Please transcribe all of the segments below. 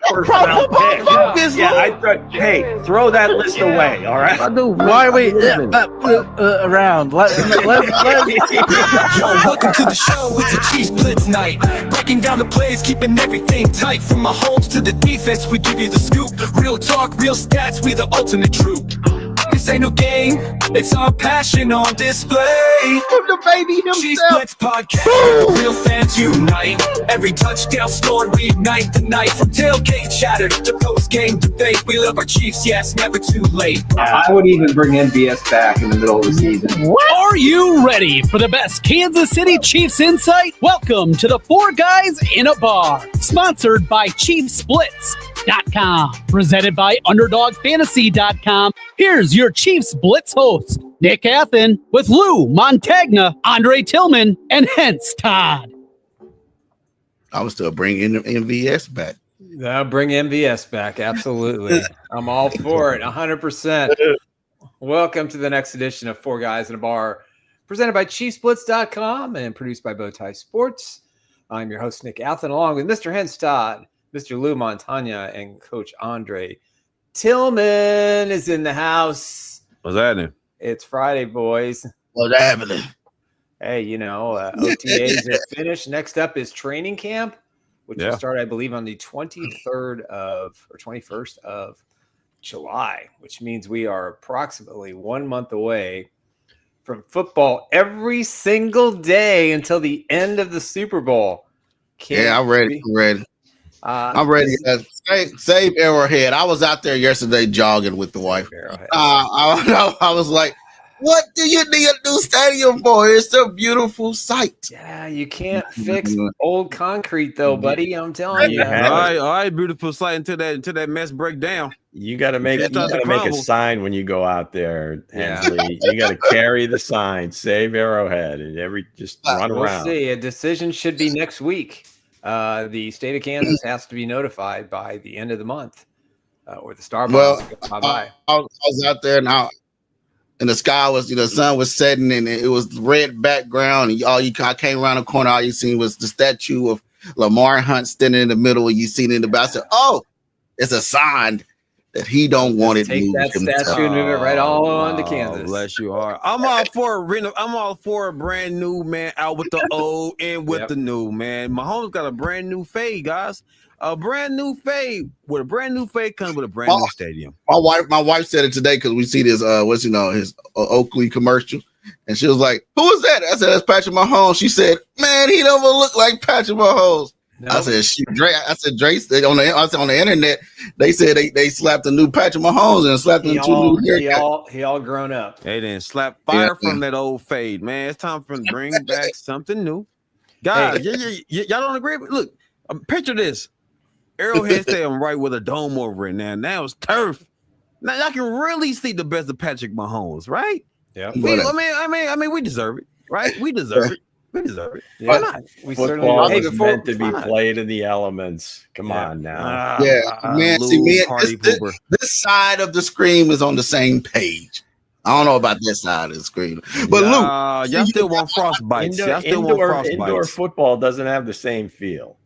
First round pick. Hey, throw that list away. All right. Why are we around? Let Welcome to the show. It's a Chiefs Blitz night. Breaking down the plays, keeping everything tight. From Mahomes to the defense, we give you the scoop. Real talk, real stats, we the ultimate troop. This ain't no game, it's our passion on display. The baby himself. Chiefs Blitz podcast, real fans unite. Every touchdown scored, reignite the night. From tailgate chatter to post-game debate, we love our Chiefs, yes, never too late. I would even bring MVS back in the middle of the season. Are you ready for the best Kansas City Chiefs insight? Welcome to the Four Guys in a Bar, sponsored by Chiefs Blitz.com, presented by UnderdogFantasy.com. Here's your Chiefs Blitz host, Nick Athan, with Lou Montagna, Andre Tillman, and Hense Todd. I was still bringing MVS back. I'll bring MVS back. Absolutely. I'm all for it. 100%. Welcome to the next edition of Four Guys in a Bar, presented by ChiefsBlitz.com and produced by BowTie Sports. I'm your host, Nick Athan, along with Mr. Hense Todd, Mr. Lou Montagna, and Coach Andre Tillman is in the house. What's happening? It's Friday, boys. What's happening? Hey, OTAs are finished. Next up is training camp, which will start, I believe, on the 21st of July, which means we are approximately 1 month away from football every single day until the end of the Super Bowl. I'm ready. I'm ready. Save Arrowhead. I was out there yesterday jogging with the wife. I was like, what do you need a new stadium for? It's a beautiful sight. Yeah, you can't fix old concrete, though, buddy. I'm telling you. All right, beautiful sight until that mess break down. You got to make a sign when you go out there, Hensley. You got to carry the sign, save Arrowhead, and run around. We'll see. A decision should be next week. The state of Kansas has to be notified by the end of the month, or the Starbucks. I was out there and the sky was, the sun was setting, and it was red background. And I came around the corner, all you seen was the statue of Lamar Hunt standing in the middle, and you seen it in the back. I said, "Oh, it's a sign that he don't want it." Take that statue and move it right on to Kansas. Bless you heart. I'm all for a brand new man out with the old and with the new, man. Mahomes got a brand new fade, guys. A brand new fade. With a brand new fade comes with a brand new stadium. My wife said it today because we see this his Oakley commercial, and she was like, "Who is that?" I said, "That's Patrick Mahomes." She said, "Man, he don't look like Patrick Mahomes." No. I said, Drake. On the internet, they said they slapped a new Patrick Mahomes and slapped him two new haircuts. He all grown up. They didn't slap fire from that old fade, man. It's time for them to bring back something new, guys. Y'all don't agree? Look, picture this. Arrowhead Stadium right with a dome over it now. Now it's turf. Now y'all can really see the best of Patrick Mahomes, right? Yeah. I mean, we deserve it, right? We deserve it. We deserve it. Yeah. Why not? We Football is meant to be played in the elements. Come on now. This side of the screen is on the same page. I don't know about this side of the screen, but Luke, y'all still want frostbites. Indoor football doesn't have the same feel.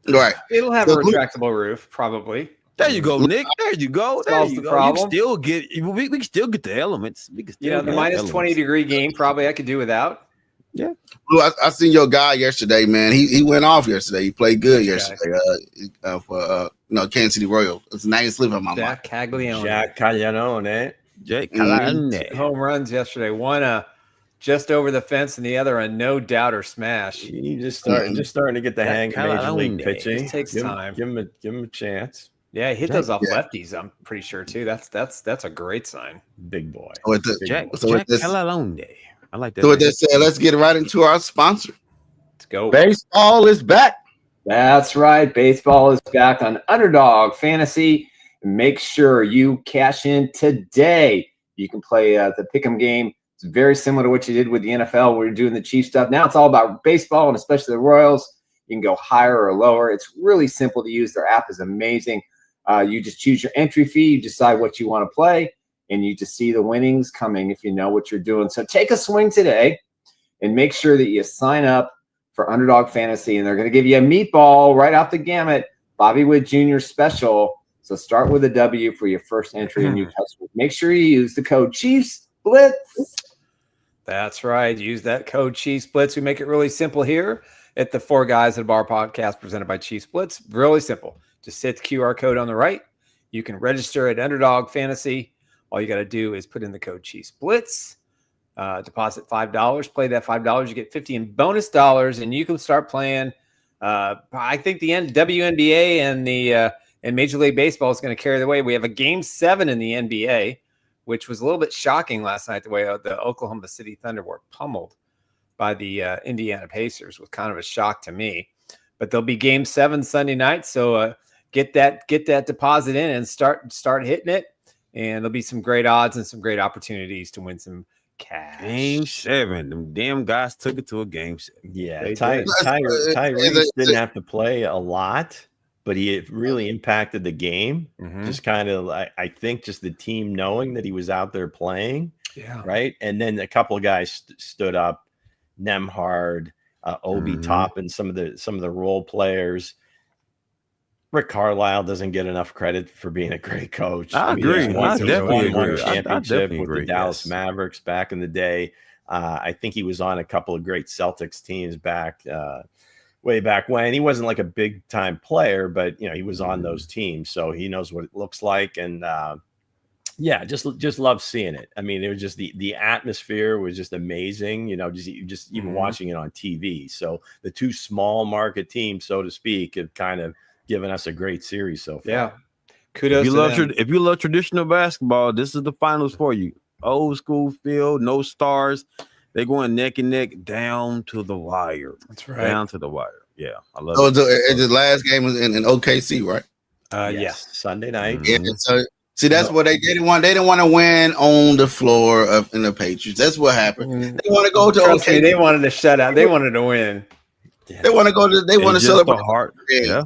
Right. It'll have a retractable roof, probably. There you go, Nick. There you go. Solves the problem. We can still get the elements. The minus 20-degree game, probably I could do without. Yeah. Well, I seen your guy yesterday, man. He went off yesterday. He played good yesterday for Kansas City Royals. His name slipped on my mind. Jack Caglianone. Home runs yesterday. One just over the fence, and the other a no doubter smash. You just starting to get the hang of Major League pitching. It takes time. Give him a chance. Yeah, he hit those off lefties. I'm pretty sure too. That's a great sign. Big boy. Jack Caglianone. I like that. So with that said, let's get right into our sponsor. Let's go. Baseball is back. That's right. Baseball is back on Underdog Fantasy. Make sure you cash in today. You can play the pick'em game. It's very similar to what you did with the NFL where you're doing the Chiefs stuff. Now it's all about baseball, and especially the Royals. You can go higher or lower. It's really simple to use. Their app is amazing. You just choose your entry fee. You decide what you want to play, and you just see the winnings coming if you know what you're doing. So take a swing today and make sure that you sign up for Underdog Fantasy, and they're going to give you a meatball right off the gamut Bobby Wood Jr. special. So start with a W for your first entry in your customer. Make sure you use the code Chiefs Blitz. That's right. Use that code Chiefs Blitz. We make it really simple here at the Four Guys at a Bar podcast presented by Chiefs Blitz. Really simple. Just hit the QR code on the right. You can register at Underdog Fantasy. All you got to do is put in the code Chiefs Blitz. Deposit $5. Play that $5. You get 50 in bonus dollars, and you can start playing. I think the WNBA and the and Major League Baseball is going to carry the way. We have a Game 7 in the NBA, which was a little bit shocking last night, the way the Oklahoma City Thunder were pummeled by the Indiana Pacers. Was kind of a shock to me. But there'll be Game 7 Sunday night, so get that deposit in and start hitting it. And there'll be some great odds and some great opportunities to win some cash. Game 7. Them damn guys took it to a Game 7. Yeah, Tyrese didn't have to play a lot, but he really impacted the game. Just kind of, I think, just the team knowing that he was out there playing. Yeah. Right. And then a couple of guys stood up, Nemhard, Obi Toppin, some of the role players. Rick Carlisle doesn't get enough credit for being a great coach. I agree. I definitely agree. Championship with the Dallas Mavericks back in the day. I think he was on a couple of great Celtics teams back way back when. He wasn't like a big time player, but he was on those teams, so he knows what it looks like. And just love seeing it. I mean, it was just the atmosphere was just amazing. Just even watching it on TV. So the two small market teams, so to speak, have kind of given us a great series so far. Yeah, kudos. If you love traditional basketball, this is the finals for you. Old school field, no stars. They're going neck and neck down to the wire. That's right. Down to the wire. Yeah, I love it. So the last game was in OKC, right? Yes, Sunday night. Yeah. So see, that's what they didn't want. They didn't want to win on the floor in the Patriots. That's what happened. They want to go to OKC. They wanted to shut out. They wanted to win. They want to go to. They want to celebrate. Yeah.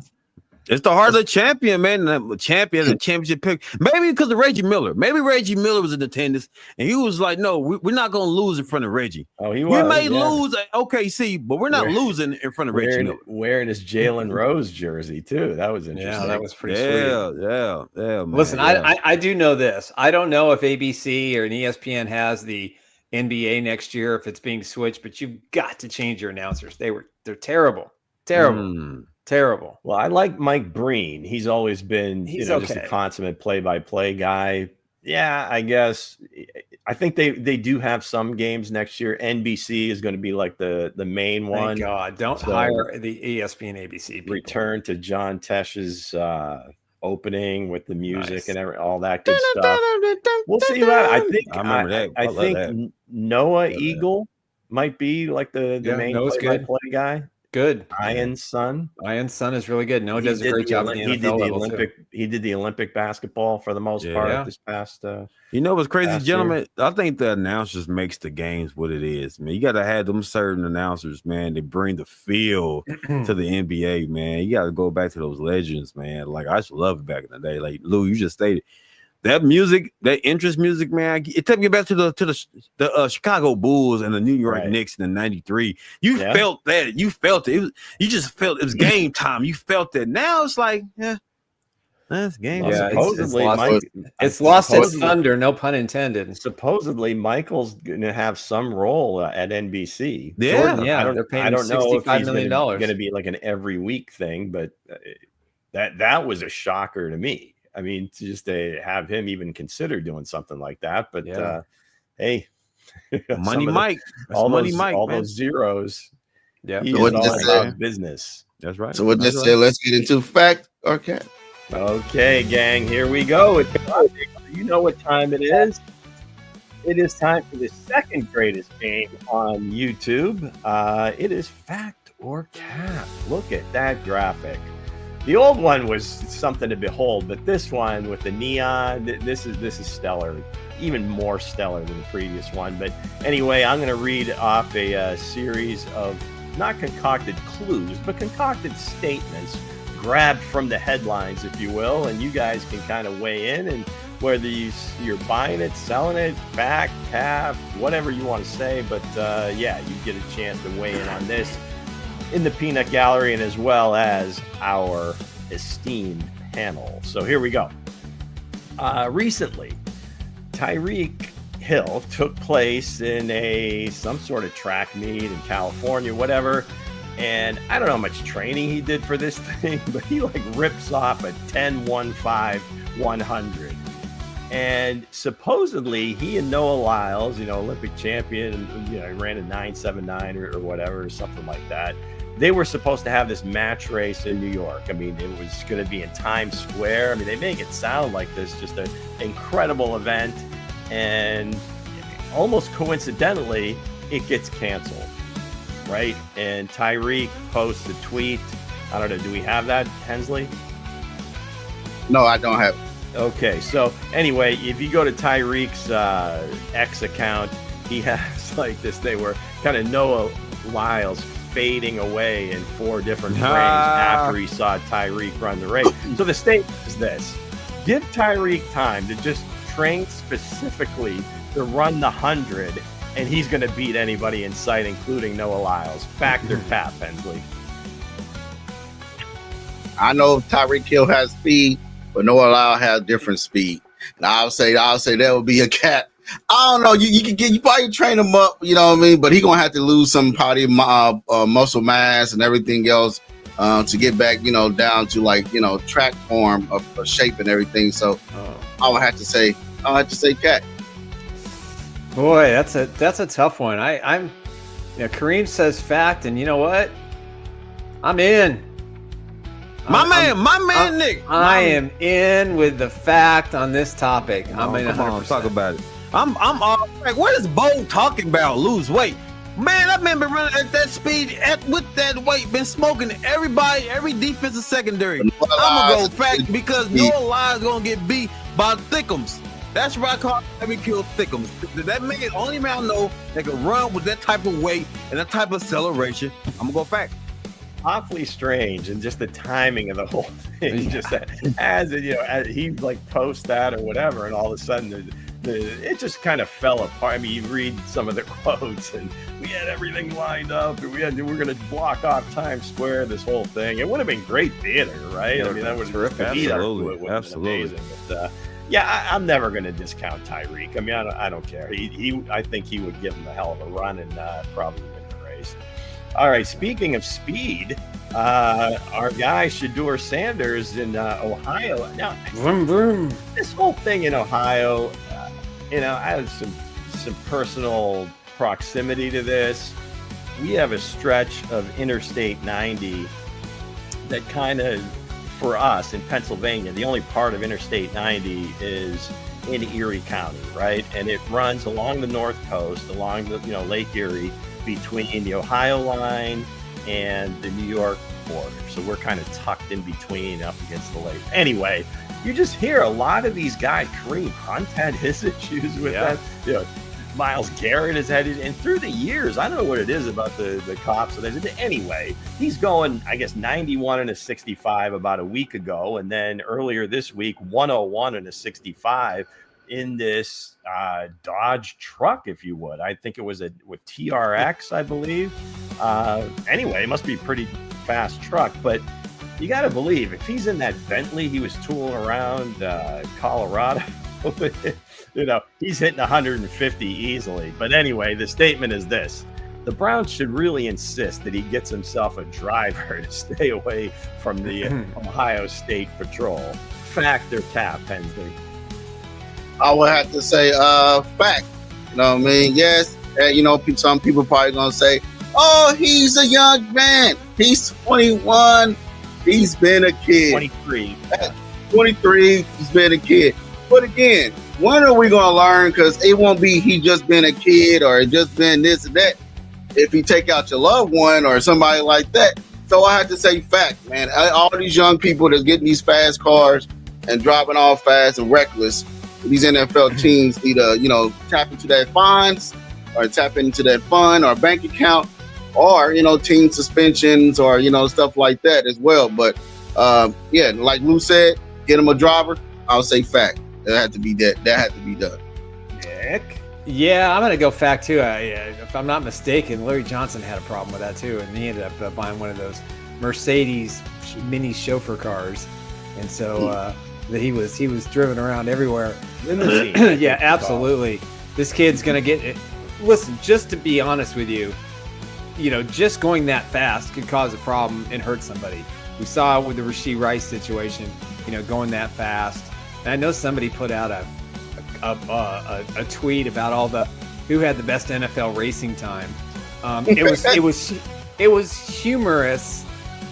It's the heart of the champion, man. The champion, the championship pick. Maybe because of Reggie Miller. Maybe Reggie Miller was in attendance, and he was like, "No, we're not going to lose in front of Reggie. Oh, he was. We may lose at OKC, but we're not losing in front of Reggie Miller." Wearing his Jalen Rose jersey too. That was interesting. Yeah, that was pretty sweet. Yeah. Man, listen, I do know this. I don't know if ABC or an ESPN has the NBA next year if it's being switched, but you've got to change your announcers. They're terrible. Terrible. Well, I like Mike Breen. He's always been just a consummate play-by-play guy. Yeah, I guess. I think they do have some games next year. NBC is going to be like the main one. Thank God, don't hire the ESPN ABC people. Return to John Tesh's opening with the music and all that good stuff. We'll see about it. I remember that. I think Noah Eagle might be like the main play-by-play guy. Good. Ian's son is really good. Noah does a great job in the NFL. He did the Olympic basketball for the most part this past. What's crazy, gentlemen? I think the announcers makes the games what it is, man. You got to have them certain announcers, man. They bring the feel to the NBA, man. You got to go back to those legends, man. Like I used to love it back in the day. Like Lou, you just stated. That music, that interest music, man, it took me back to the Chicago Bulls and the New York Knicks in '93. You felt that. You felt it. You just felt it was game time. You felt that. Now it's like, that's game. Yeah, it's lost its thunder. No pun intended. Supposedly, Michael's going to have some role at NBC. Yeah, they're paying him $65 million. Going to be like an every week thing, but that was a shocker to me. I mean, just to have him even consider doing something like that. But hey, Money Mike, all those zeros. Yeah, he's all about business. That's right. So what just said, let's get into fact or cat. Okay, gang, here we go. You know what time it is. It is time for the second greatest game on YouTube. It is fact or cap. Look at that graphic. The old one was something to behold, but this one with the neon, this is stellar, even more stellar than the previous one. But anyway, I'm going to read off a series of not concocted clues, but concocted statements grabbed from the headlines, if you will, and you guys can kind of weigh in and whether you're buying it, selling it, back, cap, whatever you want to say. But you get a chance to weigh in on this in the peanut gallery and as well as our esteemed panel. So here we go. Recently, Tyreek Hill took place in some sort of track meet in California, whatever. And I don't know how much training he did for this thing, but he like rips off a 10.15 100. And supposedly he and Noah Lyles, Olympic champion, and he ran a 9.79 or whatever, or something like that. They were supposed to have this match race in New York. I mean, it was going to be in Times Square. I mean, they make it sound like this just an incredible event, and almost coincidentally, it gets canceled, right? And Tyreek posts a tweet. I don't know. Do we have that, Hensley? No, I don't have it. Okay, so anyway, if you go to Tyreek's X account, he has like this. They were kind of Noah Lyles fading away in 4 different frames after he saw Tyreek run the race. So the statement is this: give Tyreek time to just train specifically to run the 100, and he's going to beat anybody in sight, including Noah Lyles. Factor tap, Hensley. I know Tyreek Hill has speed, but Noah Lyles has different speed. And I'll say that would be a cap. I don't know. You probably train him up, you know what I mean? But he gonna have to lose some body muscle mass and everything else to get back, down to track form of shape and everything. So I would have to say cat. Boy, that's a tough one. I'm Kareem says fact, and you know what? I'm in. My man, Nick. I am in with the fact on this topic. I'm in 100%. Come on, talk about it. I'm all like, what is Bo talking about? Lose weight, man. I've been running at that speed with that weight, been smoking everybody, every defensive secondary. I'm gonna go fact because Noah Lyles gonna get beat by Thickums. That's why I call every kill Thickums. That man, only man I know that can run with that type of weight and that type of acceleration. I'm gonna go fact. Awfully strange, and just the timing of the whole thing. Just that, as he like posts that or whatever, and all of a sudden it just kind of fell apart. I mean, you read some of the quotes, and we had everything lined up, and we're going to block off Times Square. This whole thing, it would have been great theater, right? Yeah, I mean, that was terrific. Absolutely. Amazing. But, I'm never going to discount Tyreek. I mean, I don't care. I think he would give him a hell of a run and probably win the race. All right, speaking of speed, our guy Shedeur Sanders in Ohio. Now, vroom, vroom. This whole thing in Ohio, I have some personal proximity to this. We have a stretch of Interstate 90 that kind of, for us in Pennsylvania, the only part of Interstate 90 is in Erie County, right? And it runs along the north coast, along the Lake Erie, between the Ohio line and the New York border. So we're kind of tucked in between, up against the lake. Anyway, you just hear a lot of these guys. Kareem Hunt had his issues with that. Myles Garrett has had it, and through the years, I don't know what it is about the cops. Anyway, he's going, I guess, 91 and a 65 about a week ago, and then earlier this week, 101 and a 65 in this Dodge truck, if you would. I think it was with TRX, I believe. Anyway, it must be a pretty fast truck, but you got to believe if he's in that Bentley he was tooling around Colorado, he's hitting 150 easily. But anyway, the statement is this: the Browns should really insist that he gets himself a driver to stay away from the Ohio State Patrol. Fact or tap, Hensley? I would have to say fact. You know what I mean? Yes. And, some people probably going to say, oh, he's a young man. He's 21. He's been a kid. 23. 23. He's been a kid. But again, when are we going to learn? Because it won't be he just been a kid or just been this and that. If you take out your loved one or somebody like that. So I have to say fact, man. All these young people that's getting these fast cars and driving off fast and reckless, these NFL teams need to, tap into that fines or tap into that fund or bank account or, team suspensions or, stuff like that as well. But, like Lou said, get him a driver. I'll say fact. That had to be that. That had to be done. Nick? Yeah, I'm going to go fact, too. If I'm not mistaken, Larry Johnson had a problem with that, too, and he ended up buying one of those Mercedes mini chauffeur cars, and so that he was driven around everywhere. Limousine. Yeah, absolutely. This kid's gonna get it. Listen, just to be honest with you, just going that fast could cause a problem and hurt somebody. We saw it with the Rashee Rice situation, going that fast. And I know somebody put out a tweet about who had the best NFL racing time. It was humorous,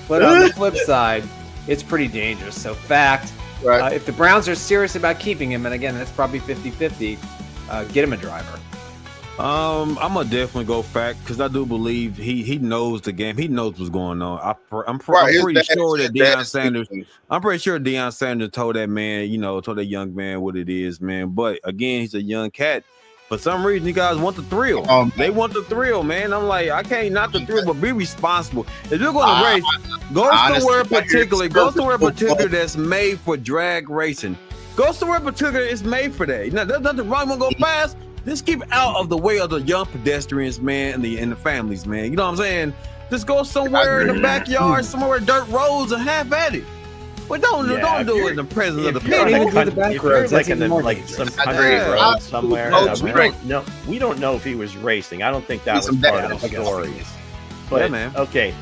but on the flip side, it's pretty dangerous. So fact, Right. if the Browns are serious about keeping him, and again, that's probably 50-50, get him a driver. I'm gonna definitely go fact because I do believe he knows the game. He knows what's going on. I'm pretty sure that Deion Sanders. I'm pretty sure Deion Sanders told that man, told that young man what it is, man. But again, he's a young cat. For some reason, you guys want the thrill. They want the thrill, man. I'm like, I can't knock the thrill, but be responsible. If you're going to race, go somewhere particular that's made for drag racing. Go somewhere particular it's made for that. Now, there's nothing wrong with going fast. Just keep out of the way of the young pedestrians, man, and the families, man. You know what I'm saying? Just go somewhere in the backyard, somewhere dirt roads, and have at it. But don't do it in the presence of the people. If you're like in some country road somewhere, we don't know if he was racing. I don't think that was part of the story. But yeah, man. Okay.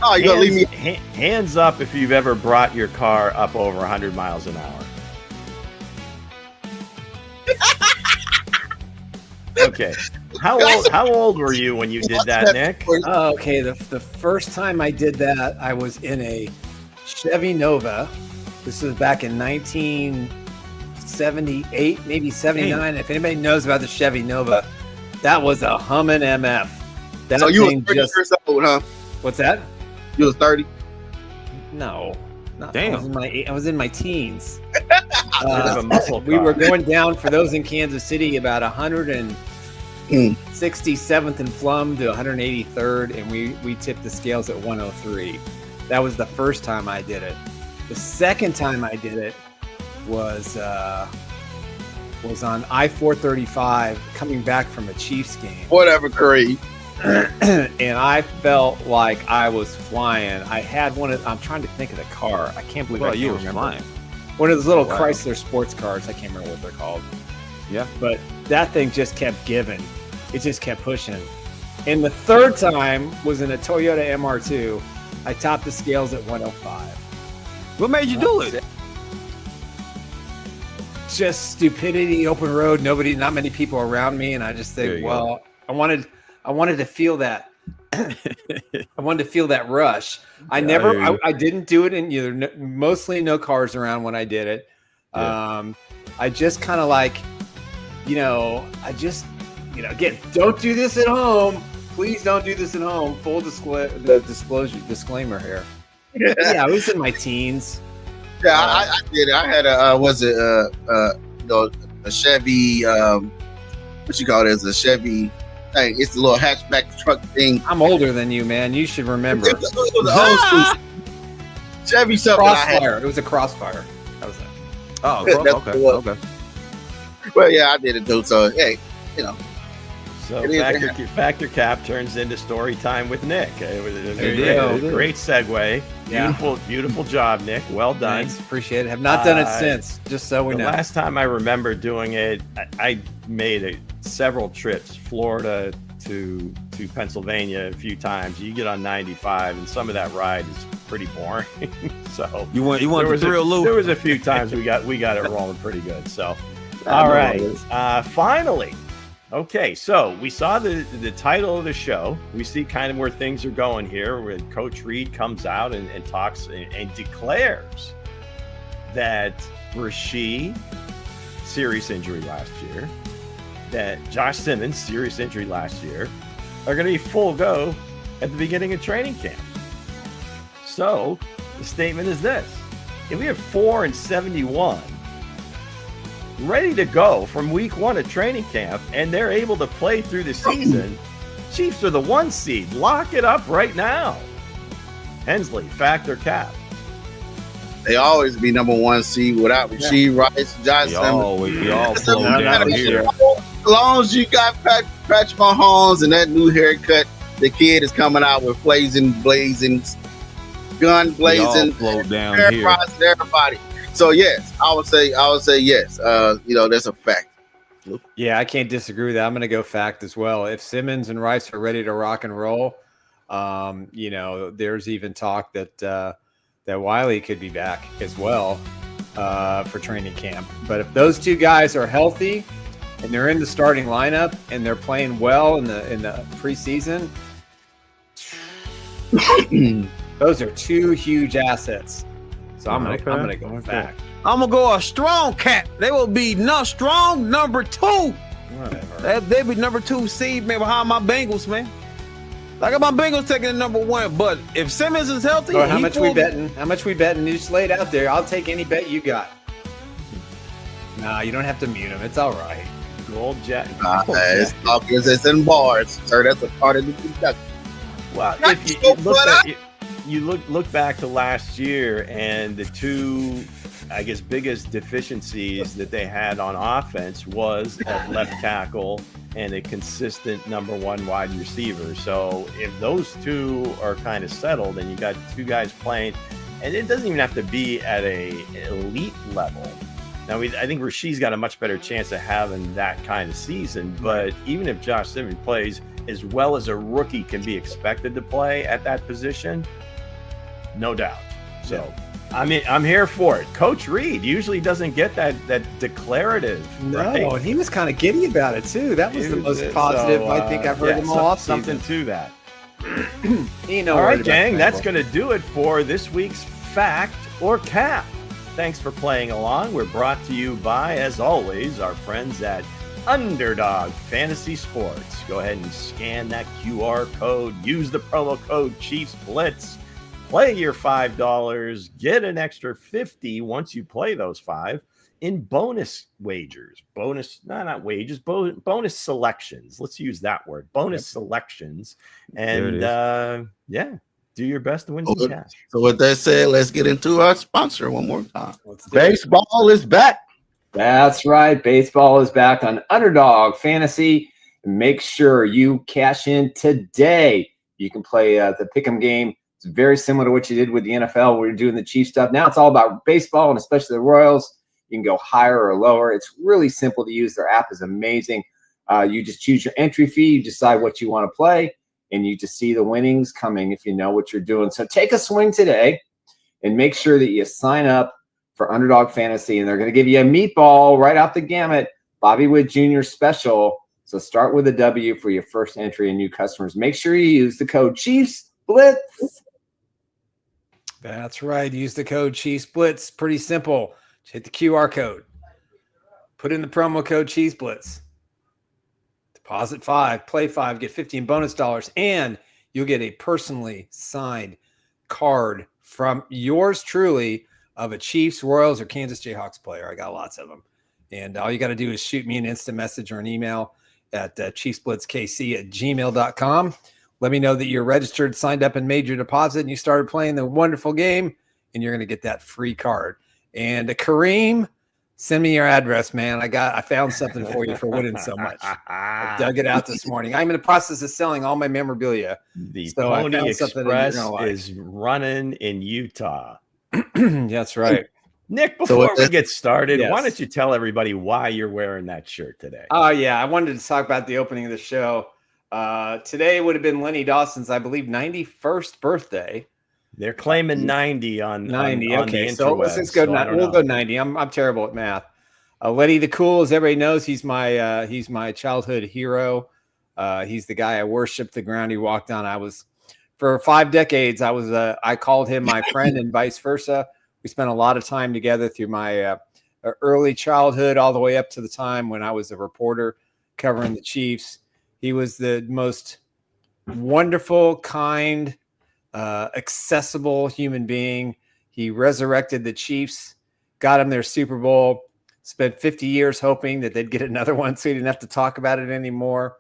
Oh, you gonna leave me? Hands up if you've ever brought your car up over 100 miles an hour. Okay. How old were you when you did that, Nick? Okay, the first time I did that, I was in a Chevy Nova. This was back in 1978, maybe 79. If anybody knows about the Chevy Nova, that was a humming MF. So you were 30 years old, huh? What's that? You was 30? No. Damn. I was in my teens. We were going down, for those in Kansas City, about 167th and Flum to 183rd, and we tipped the scales at 103. That was the first time I did it. The second time I did it was on I-435 coming back from a Chiefs game. Whatever, Curry. And I felt like I was flying. I had I'm trying to think of the car. I can't believe you were flying. One of those little Chrysler sports cars. I can't remember what they're called. Yeah. But that thing just kept giving. It just kept pushing. And the third time was in a Toyota MR2. I topped the scales at 105. What made you do it? Just stupidity, open road, not many people around me, and I just think, well, I wanted to feel that. I wanted to feel that rush. I didn't do it in either. Mostly no cars around when I did it. I just kind of again, don't do this at home. Please don't do this at home. Full disclaimer here. Yeah, I was in my teens. Yeah, I did it. I had a Chevy. What you call it? It's a Chevy. Hey, it's the little hatchback truck thing. I'm older than you, man. You should remember. It was an old school Chevy something. Crossfire. It was a Crossfire. That was it. Oh, okay. Well, yeah, I did it too. So, hey, So Factor Cap turns into story time with Nick. It was a great segue. Yeah. Beautiful job, Nick. Well done. Thanks. Appreciate it. Have not done it since, just so we know. The last time I remember doing it, I made several trips, Florida to Pennsylvania a few times. You get on 95, and some of that ride is pretty boring. So you want the thrill loop. There was a few times we got it rolling pretty good. So, all right, finally. Okay, so we saw the title of the show. We see kind of where things are going here, where Coach Reed comes out and talks and declares that Rashee, serious injury last year, that Josh Simmons, serious injury last year, are going to be full go at the beginning of training camp. So the statement is this: if we have 4-71 ready to go from week 1 of training camp, and they're able to play through the season, Chiefs are the 1 seed. Lock it up right now. Hensley, fact or cap? They always be number 1 seed without Rashee Rice, Josh Simmons. We all flow down here. As long as you got Patrick Mahomes and that new haircut, the kid is coming out with blazing gun blazing, float down here. terrorizing everybody. So yes, I would say yes. That's a fact. Yeah, I can't disagree with that. I'm going to go fact as well. If Simmons and Rice are ready to rock and roll, there's even talk that Wiley could be back as well for training camp. But if those two guys are healthy and they're in the starting lineup and they're playing well in the preseason, those are two huge assets. So I'm gonna go back. I'm gonna go a strong cat. They will be strong number 2. Whatever. They be number 2 seed, man, behind my Bengals, man. I got my Bengals taking the number 1, but if Simmons is healthy, how much we betting? How much we betting? You just lay it out there. I'll take any bet you got. Nah, you don't have to mute him. It's all right. Gold Jack. It's in bars, sir. That's a part of the production. Well, if you look back to last year and the two, I guess, biggest deficiencies that they had on offense was at left tackle and a consistent number 1 wide receiver. So if those two are kind of settled and you got two guys playing, and it doesn't even have to be at a elite level. Now, I think Rashee's got a much better chance of having that kind of season, but even if Josh Simmons plays as well as a rookie can be expected to play at that position, no doubt. So, I mean, I'm here for it. Coach Reed usually doesn't get that declarative. No, right? and he was kind of giddy about it too. That was the most positive I think I've heard him all offseason. Something to that. All right, gang, that's going to do it for this week's Fact or Cap. Thanks for playing along. We're brought to you by, as always, our friends at Underdog Fantasy Sports. Go ahead and scan that QR code. Use the promo code Chiefs Blitz. Play your $5. Get an extra $50 once you play those 5 in bonus wagers. Bonus selections. Let's use that word. Bonus selections. And do your best to win some cash. So with that said, let's get into our sponsor one more time. Baseball is back. That's right. Baseball is back on Underdog Fantasy. Make sure you cash in today. You can play the pick'em game. It's very similar to what you did with the NFL. We're doing the Chiefs stuff. Now it's all about baseball and especially the Royals. You can go higher or lower. It's really simple to use. Their app is amazing. You just choose your entry fee. You decide what you want to play, and you just see the winnings coming if you know what you're doing. So take a swing today and make sure that you sign up for Underdog Fantasy, and they're going to give you a meatball right off the gamut, Bobby Wood Jr. special. So start with a W for your first entry and new customers. Make sure you use the code Chiefs Blitz. That's right. Use the code Chiefs Blitz. Pretty simple. Just hit the QR code. Put in the promo code Chiefs Blitz. Deposit 5, play 5, get 15 bonus dollars, and you'll get a personally signed card from yours truly of a Chiefs, Royals, or Kansas Jayhawks player. I got lots of them. And all you got to do is shoot me an instant message or an email at chiefsblitzkc@gmail.com. Let me know that you're registered, signed up, and made your deposit, and you started playing the wonderful game, and you're going to get that free card. And Kareem, send me your address, man. I found something for you for winning so much. I dug it out this morning. I'm in the process of selling all my memorabilia. The Pony Express is running in Utah. That's right. Nick, before we get started, why don't you tell everybody why you're wearing that shirt today? Oh, yeah. I wanted to talk about the opening of the show. Today would have been Lenny Dawson's, I believe, 91st birthday. They're claiming 90 on 90. On okay, the so let's go. We'll go 90. I'm terrible at math. Lenny the Cool, as everybody knows, he's my childhood hero. He's the guy I worshiped, the ground he walked on. For 5 decades, I called him my friend and vice versa. We spent a lot of time together through my early childhood all the way up to the time when I was a reporter covering the Chiefs. He was the most wonderful, kind, accessible human being. He resurrected the Chiefs, got them their Super Bowl, spent 50 years hoping that they'd get another one so he didn't have to talk about it anymore.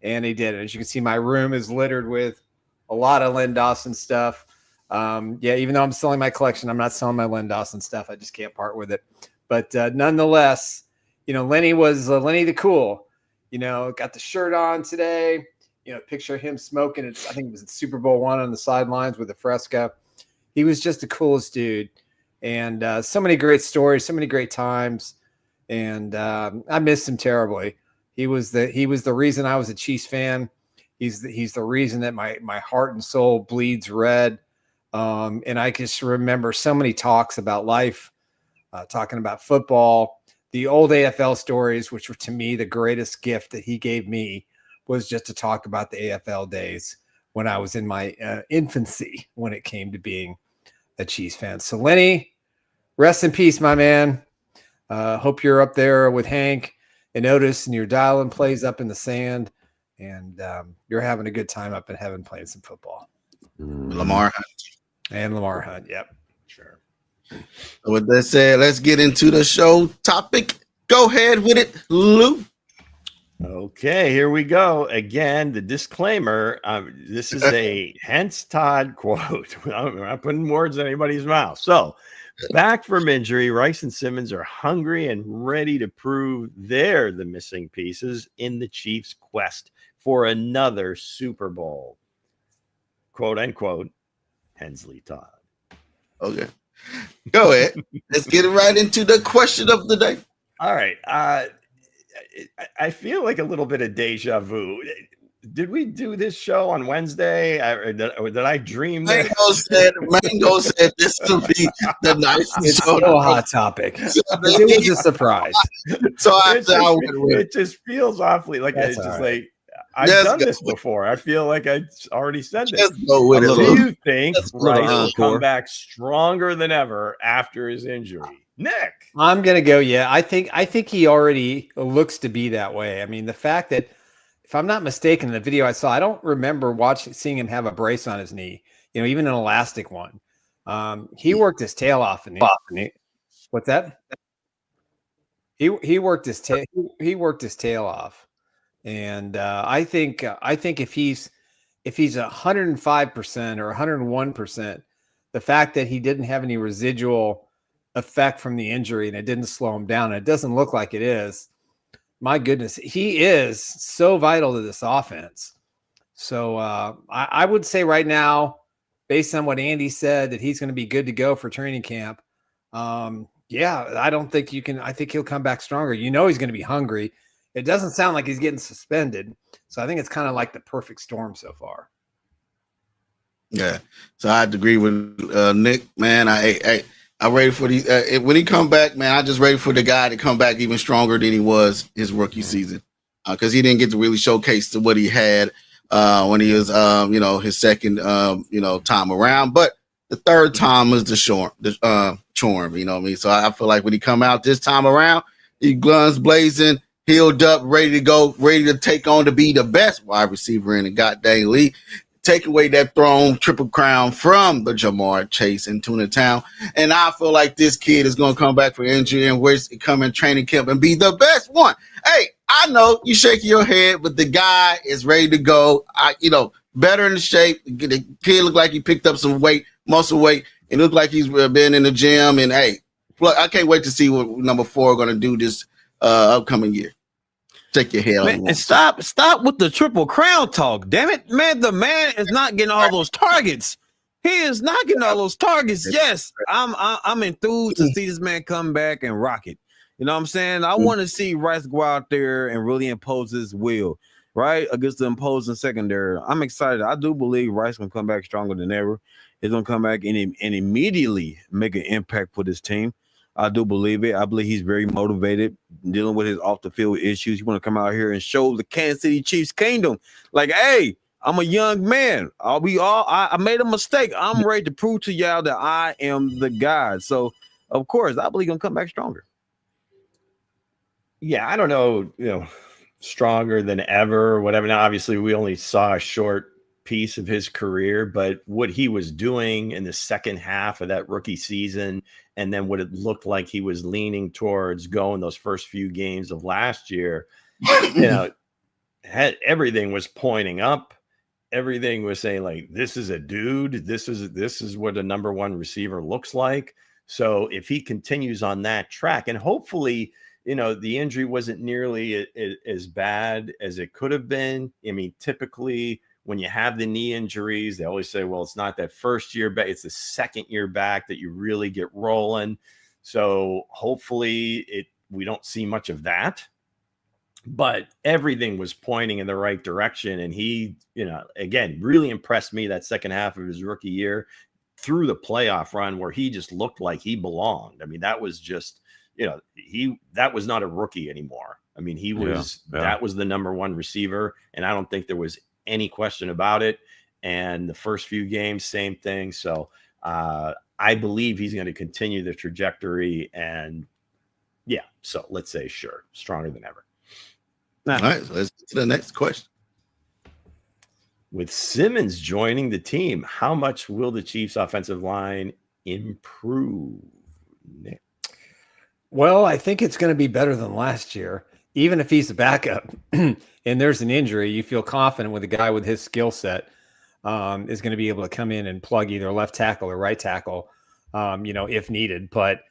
And he did. As you can see, my room is littered with a lot of Len Dawson stuff. Even though I'm selling my collection, I'm not selling my Len Dawson stuff. I just can't part with it. But nonetheless, Lenny was Lenny the Cool. Got the shirt on today. Picture him smoking. I think it was Super Bowl I on the sidelines with the Fresca. He was just the coolest dude. And so many great stories, so many great times. And I missed him terribly. He was the reason I was a Chiefs fan. He's the reason that my heart and soul bleeds red. And I just remember so many talks about life, talking about football, the old AFL stories, which were to me the greatest gift that he gave me, was just to talk about the AFL days when I was in my infancy when it came to being a Chiefs fan. So Lenny, rest in peace, my man. Hope you're up there with Hank and Otis and your dialing plays up in the sand, and you're having a good time up in heaven playing some football. Lamar Hunt. And Lamar Hunt. Yep. Sure. With that said, let's get into the show topic. Go ahead with it, Lou. Okay, here we go. Again, the disclaimer. This is a Hense Todd quote. I'm not putting words in anybody's mouth. So, back from injury, Rice and Simmons are hungry and ready to prove they're the missing pieces in the Chiefs' quest for another Super Bowl. Quote, unquote, Hense Todd. Okay. Go ahead. Let's get right into the question of the day. All right. I feel like a little bit of deja vu. Did we do this show on Wednesday? Or did I dream that? Mango said this to be the nicest It's show. still a hot topic. It was a surprise. So it just feels awfully like That's it's just right. like I've Just done go this before. I feel like I already said this. Just go with it. Do Lou. you think Just Rice will encore. come back stronger than ever after his injury? Nick. I'm gonna go. Yeah, I think he already looks to be that way. I mean, the fact that, if I'm not mistaken, the video I saw, I don't remember seeing him have a brace on his knee. You know, even an elastic one. He worked his tail off in the. What's that? He worked his tail. He worked his tail off, and I think if he's 105% or 101%, the fact that he didn't have any residual effect from the injury and it didn't slow him down, and it doesn't look like it is. My goodness, he is so vital to this offense. So I would say right now, based on what Andy said, that he's going to be good to go for training camp. Yeah, I don't think you can. I think he'll come back stronger. You know, he's going to be hungry. It doesn't sound like he's getting suspended. So I think it's kind of like the perfect storm so far. Yeah. So I agree with Nick, man. I'm ready for the when he come back, man. I just ready for the guy to come back even stronger than he was his rookie season, because he didn't get to really showcase to what he had when he was, his second, time around. But the third time was the charm, you know what I mean? So I feel like when he come out this time around, he guns blazing, healed up, ready to go, ready to take on to be the best wide receiver in the goddamn league. Take away that throne triple crown from the Jamar Chase in Tuna Town. And I feel like this kid is going to come back from injury and come in training camp and be the best one. Hey, I know you shaking your head, but the guy is ready to go. Better in the shape. The kid looked like he picked up some weight, muscle weight. It looked like he's been in the gym. And hey, I can't wait to see what number 4 are going to do this upcoming year. Take your head man, and stop with the triple crown talk. Damn it, man. The man is not getting all those targets. He is not getting all those targets. Yes, I'm enthused to see this man come back and rock it. You know what I'm saying? I want to see Rice go out there and really impose his will, right? Against the imposing secondary. I'm excited. I do believe Rice can come back stronger than ever. He's gonna come back and immediately make an impact for this team. I do believe it. I believe he's very motivated, dealing with his off the field issues. He want to come out here and show the Kansas City Chiefs kingdom, like, hey, I'm a young man. I made a mistake. I'm ready to prove to y'all that I am the guy. So, of course, I believe he's gonna come back stronger. Yeah, I don't know, stronger than ever or whatever. Now, obviously, we only saw a short piece of his career, but what he was doing in the second half of that rookie season, and then what it looked like he was leaning towards going those first few games of last year, everything was pointing up. Everything was saying, like, this is a dude. This is what a number 1 receiver looks like. So if he continues on that track, and hopefully, the injury wasn't nearly as bad as it could have been. I mean, typically when you have the knee injuries, they always say, well, it's not that first year back, it's the second year back that you really get rolling. So hopefully we don't see much of that. But everything was pointing in the right direction. And he, again, really impressed me that second half of his rookie year through the playoff run where he just looked like he belonged. I mean, that was just, that was not a rookie anymore. I mean, he was, that was the number one receiver. And I don't think there was any question about it. And the first few games, same thing. So I believe he's going to continue the trajectory. And so let's say, sure, stronger than ever. All right, so let's get to the next question. With Simmons joining the team, how much will the Chiefs' offensive line improve, Nick? Well, I think it's going to be better than last year. Even if he's a backup and there's an injury, you feel confident with a guy with his skill set is going to be able to come in and plug either left tackle or right tackle, if needed. But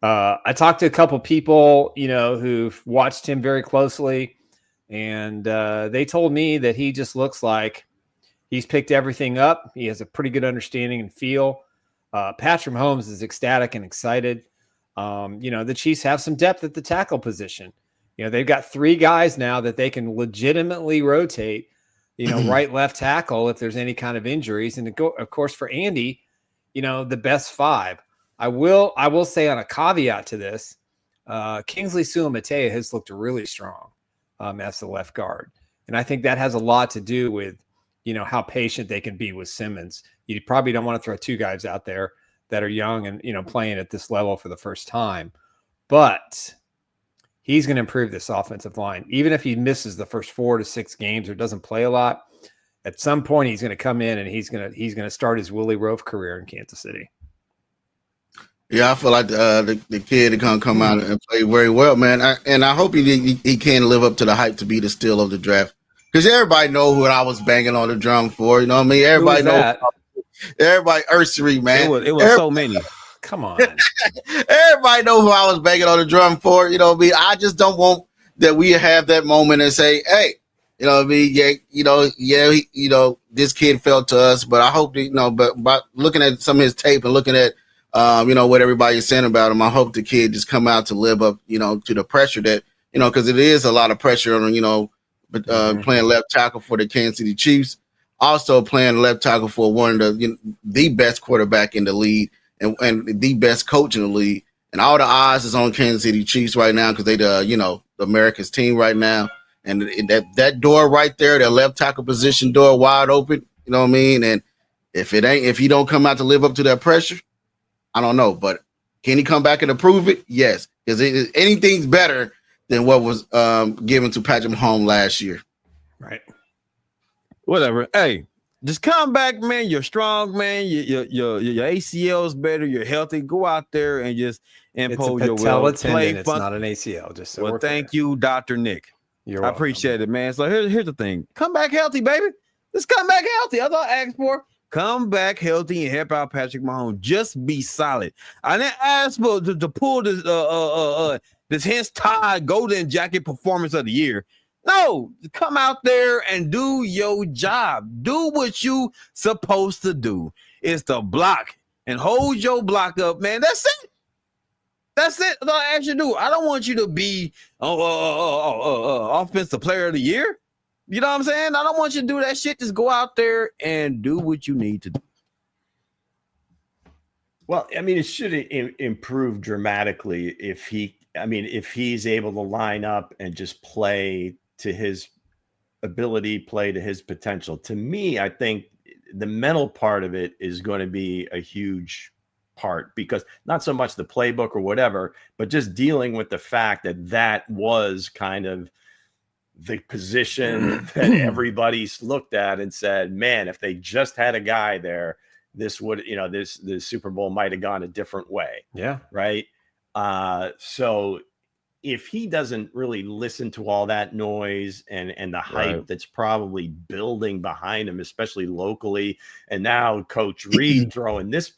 I talked to a couple people, who've watched him very closely. And they told me that he just looks like he's picked everything up. He has a pretty good understanding and feel. Patrick Mahomes is ecstatic and excited. The Chiefs have some depth at the tackle position. They've got 3 guys now that they can legitimately rotate, right, left tackle if there's any kind of injuries. And of course, for Andy, the best 5. I will say on a caveat to this, Kingsley Suamataia has looked really strong. As the left guard. And I think that has a lot to do with, how patient they can be with Simmons. You probably don't want to throw 2 guys out there that are young and, playing at this level for the first time. But he's going to improve this offensive line. Even if he misses the first 4 to 6 games or doesn't play a lot, at some point he's going to come in and he's going to start his Willie Roaf career in Kansas City. Yeah, I feel like the kid is gonna come out and play very well, man. I hope he can live up to the hype to be the steal of the draft. Because everybody know who I was banging on the drum for. You know what I mean? Everybody knows. Everybody, Ursery, man. It was so many. Come on. Everybody know who I was banging on the drum for. You know what I mean? I just don't want that we have that moment and say, hey, you know what I mean? This kid fell to us. But I hope that, but by looking at some of his tape and looking at what everybody's saying about him, I hope the kid just come out to live up, to the pressure that, because it is a lot of pressure on, playing left tackle for the Kansas City Chiefs, also playing left tackle for one of the best quarterback in the league and the best coach in the league. And all the eyes is on Kansas City Chiefs right now because they the America's team right now. And that door right there, that left tackle position door wide open, you know what I mean? And if he don't come out to live up to that pressure, I don't know, but can he come back and improve it? Yes, because anything's better than what was given to Patrick Mahomes last year. Right. Whatever. Hey, just come back, man. You're strong, man. Your ACL is better. You're healthy. Go out there and just impose your will. Play fun. It's not an ACL. Just so well, thank you, Dr. Nick. I appreciate it, man. So here's the thing. Come back healthy, baby. Just come back healthy. That's all I asked for. Come back healthy and help out Patrick Mahomes. Just be solid. I didn't ask for to pull this Hense Todd Golden Jacket Performance of the Year. No, come out there and do your job. Do what you supposed to do. It's to block and hold your block up, man. That's it. That's it. That's all I ask you to do. I don't want you to be offensive player of the year. You know what I'm saying? I don't want you to do that shit. Just go out there and do what you need to do. Well, I mean, it should improve dramatically if he's able to line up and just play to his ability, play to his potential. To me, I think the mental part of it is going to be a huge part, because not so much the playbook or whatever, but just dealing with the fact that was kind of the position that everybody's looked at and said, man, if they just had a guy there, this would, the Super Bowl might have gone a different way. Yeah. Right. So if he doesn't really listen to all that noise and the hype that's probably building behind him, especially locally, and now Coach Reed throwing this,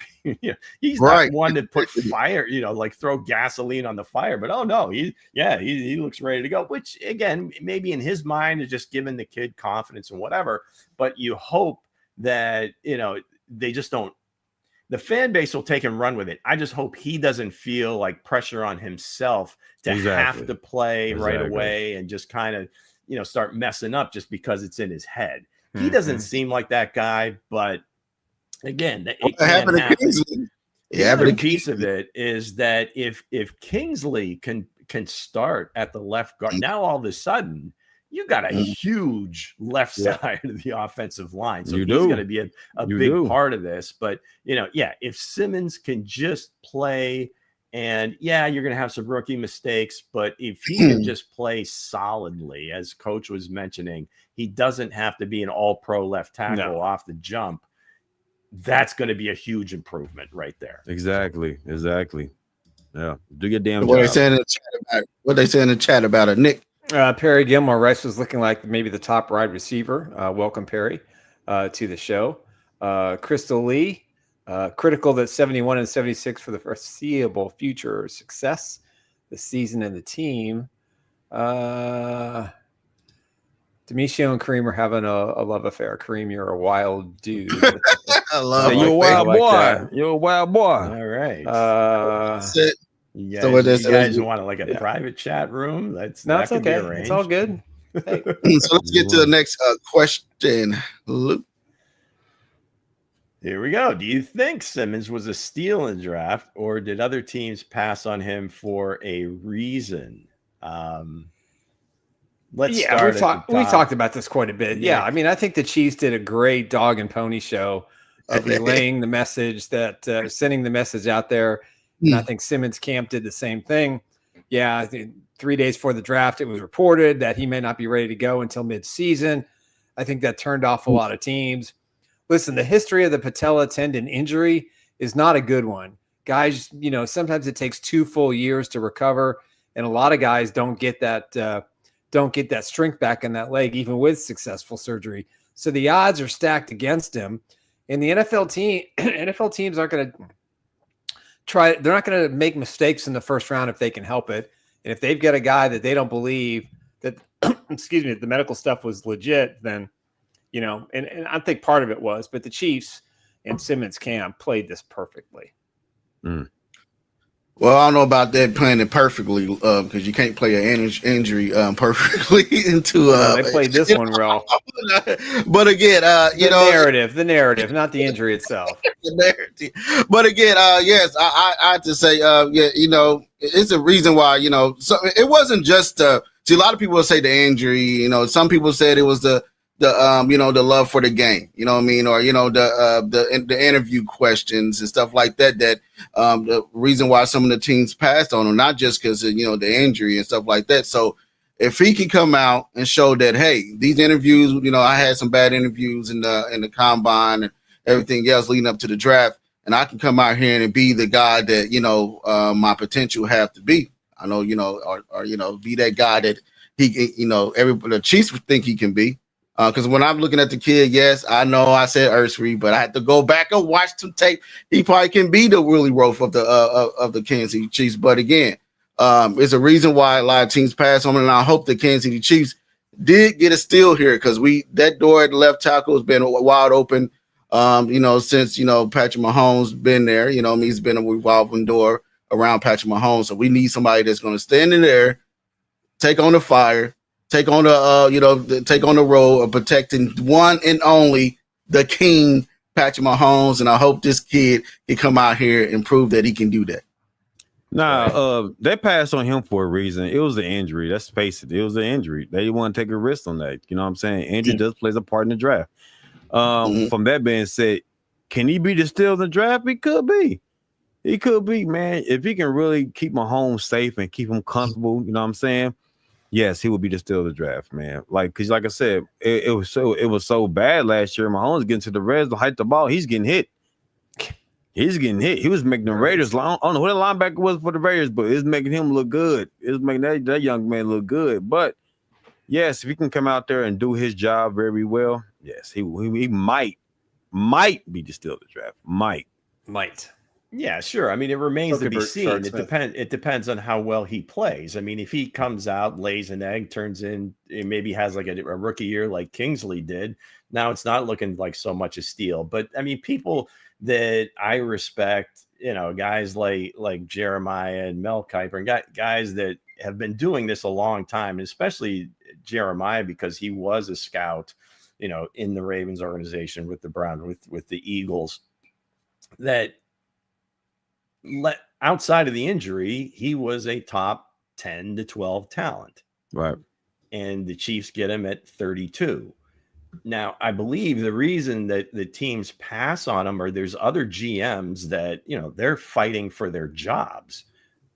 he's not one to put fire, like throw gasoline on the fire. But oh no, he looks ready to go. Which again, maybe in his mind is just giving the kid confidence and whatever. But you hope that they just don't. The fan base will take and run with it. I just hope he doesn't feel like pressure on himself to have to play right away and just kind of, start messing up just because it's in his head. He doesn't seem like that guy, but again, it can happen. The other piece of it is that if Kingsley can start at the left guard, now all of a sudden you got a huge left side of the offensive line. So he's going to be a big part of this. But, if Simmons can just play and, you're going to have some rookie mistakes. But if he can just play solidly, as Coach was mentioning, he doesn't have to be an all-pro left tackle off the jump. That's going to be a huge improvement right there. Exactly. Yeah. Do your damn what job. What they say in the chat about it, Nick? Perry Gilmore Rice was looking like maybe the top wide receiver. Welcome, Perry, to the show. Crystal Lee, critical that 71 and 76 for the foreseeable future success, the season and the team. Demetrio and Kareem are having a love affair. Kareem, you're a wild dude. I love you're a wild boy. That. You're a wild boy. All right. That's it. You guys want a private chat room? It's okay. It's all good. Hey. So let's get to the next question, Luke. Here we go. Do you think Simmons was a steal in the draft, or did other teams pass on him for a reason? We talked about this quite a bit. Yeah, I mean, I think the Chiefs did a great dog and pony show of relaying the message sending the message out there. And I think Simmons camp did the same thing. Yeah, I think 3 days before the draft, it was reported that he may not be ready to go until mid-season. I think that turned off a lot of teams. Listen, the history of the patella tendon injury is not a good one. Guys, sometimes it takes 2 full years to recover, and a lot of guys don't get that strength back in that leg, even with successful surgery. So the odds are stacked against him. And the NFL teams aren't going to they're not going to make mistakes in the first round if they can help it. And if they've got a guy that they don't believe that, the medical stuff was legit, then, and I think part of it was, but the Chiefs and Simmons camp played this perfectly. Well, I don't know about that playing it perfectly because you can't play an injury perfectly into. They played this one well. But again, the narrative, not the injury itself. The narrative. But again, yes, I have to say, it's a reason why, so it wasn't just see, a lot of people will say the injury, some people said it was the love for the game, you know what I mean? Or, the interview questions and stuff like that, the reason why some of the teams passed on him, not just because of, the injury and stuff like that. So if he can come out and show that, hey, these interviews, I had some bad interviews in the combine and everything else leading up to the draft, and I can come out here and be the guy that, my potential have to be. I know, or be that guy that he, everybody, the Chiefs think he can be. Because when I'm looking at the kid, yes, I know I said Ursary, but I had to go back and watch some tape. He probably can be the Willie Roaf of the Kansas City Chiefs. But again, it's a reason why a lot of teams pass on him, and I hope the Kansas City Chiefs did get a steal here because that door at the left tackle has been wide open. Since Patrick Mahomes been there, he's been a revolving door around Patrick Mahomes. So we need somebody that's going to stand in there, take on the fire. Take on the role of protecting one and only the king, Patrick Mahomes, and I hope this kid can come out here and prove that he can do that. They passed on him for a reason. It was the injury. Let's face it. It was the injury. They didn't want to take a risk on that. You know what I'm saying? Injury does plays a part in the draft. From that being said, can he be the steal in the draft? He could be. He could be, man. If he can really keep Mahomes safe and keep him comfortable, you know what I'm saying? Yes, he would be the steal of the draft, man. Because like I said, it was so bad last year. Mahomes getting to the red zone, hit the ball, he's getting hit. He's getting hit. He was making the Raiders. I don't know who the linebacker was for the Raiders, but it's making him look good. It's making that young man look good. But yes, if he can come out there and do his job very well, yes, he might be the steal of the draft. Might. Yeah, sure. I mean, it remains to be seen. It depends on how well he plays. I mean, if he comes out, lays an egg, turns in, maybe has like a rookie year like Kingsley did. Now it's not looking like so much a steal. But I mean, people that I respect, guys like Jeremiah and Mel Kiper, and guys that have been doing this a long time, and especially Jeremiah because he was a scout, in the Ravens organization with the Browns, with the Eagles, that outside of the injury, he was a top 10 to 12 talent. Right. And the Chiefs get him at 32. Now, I believe the reason that the teams pass on him or there's other GMs that, they're fighting for their jobs.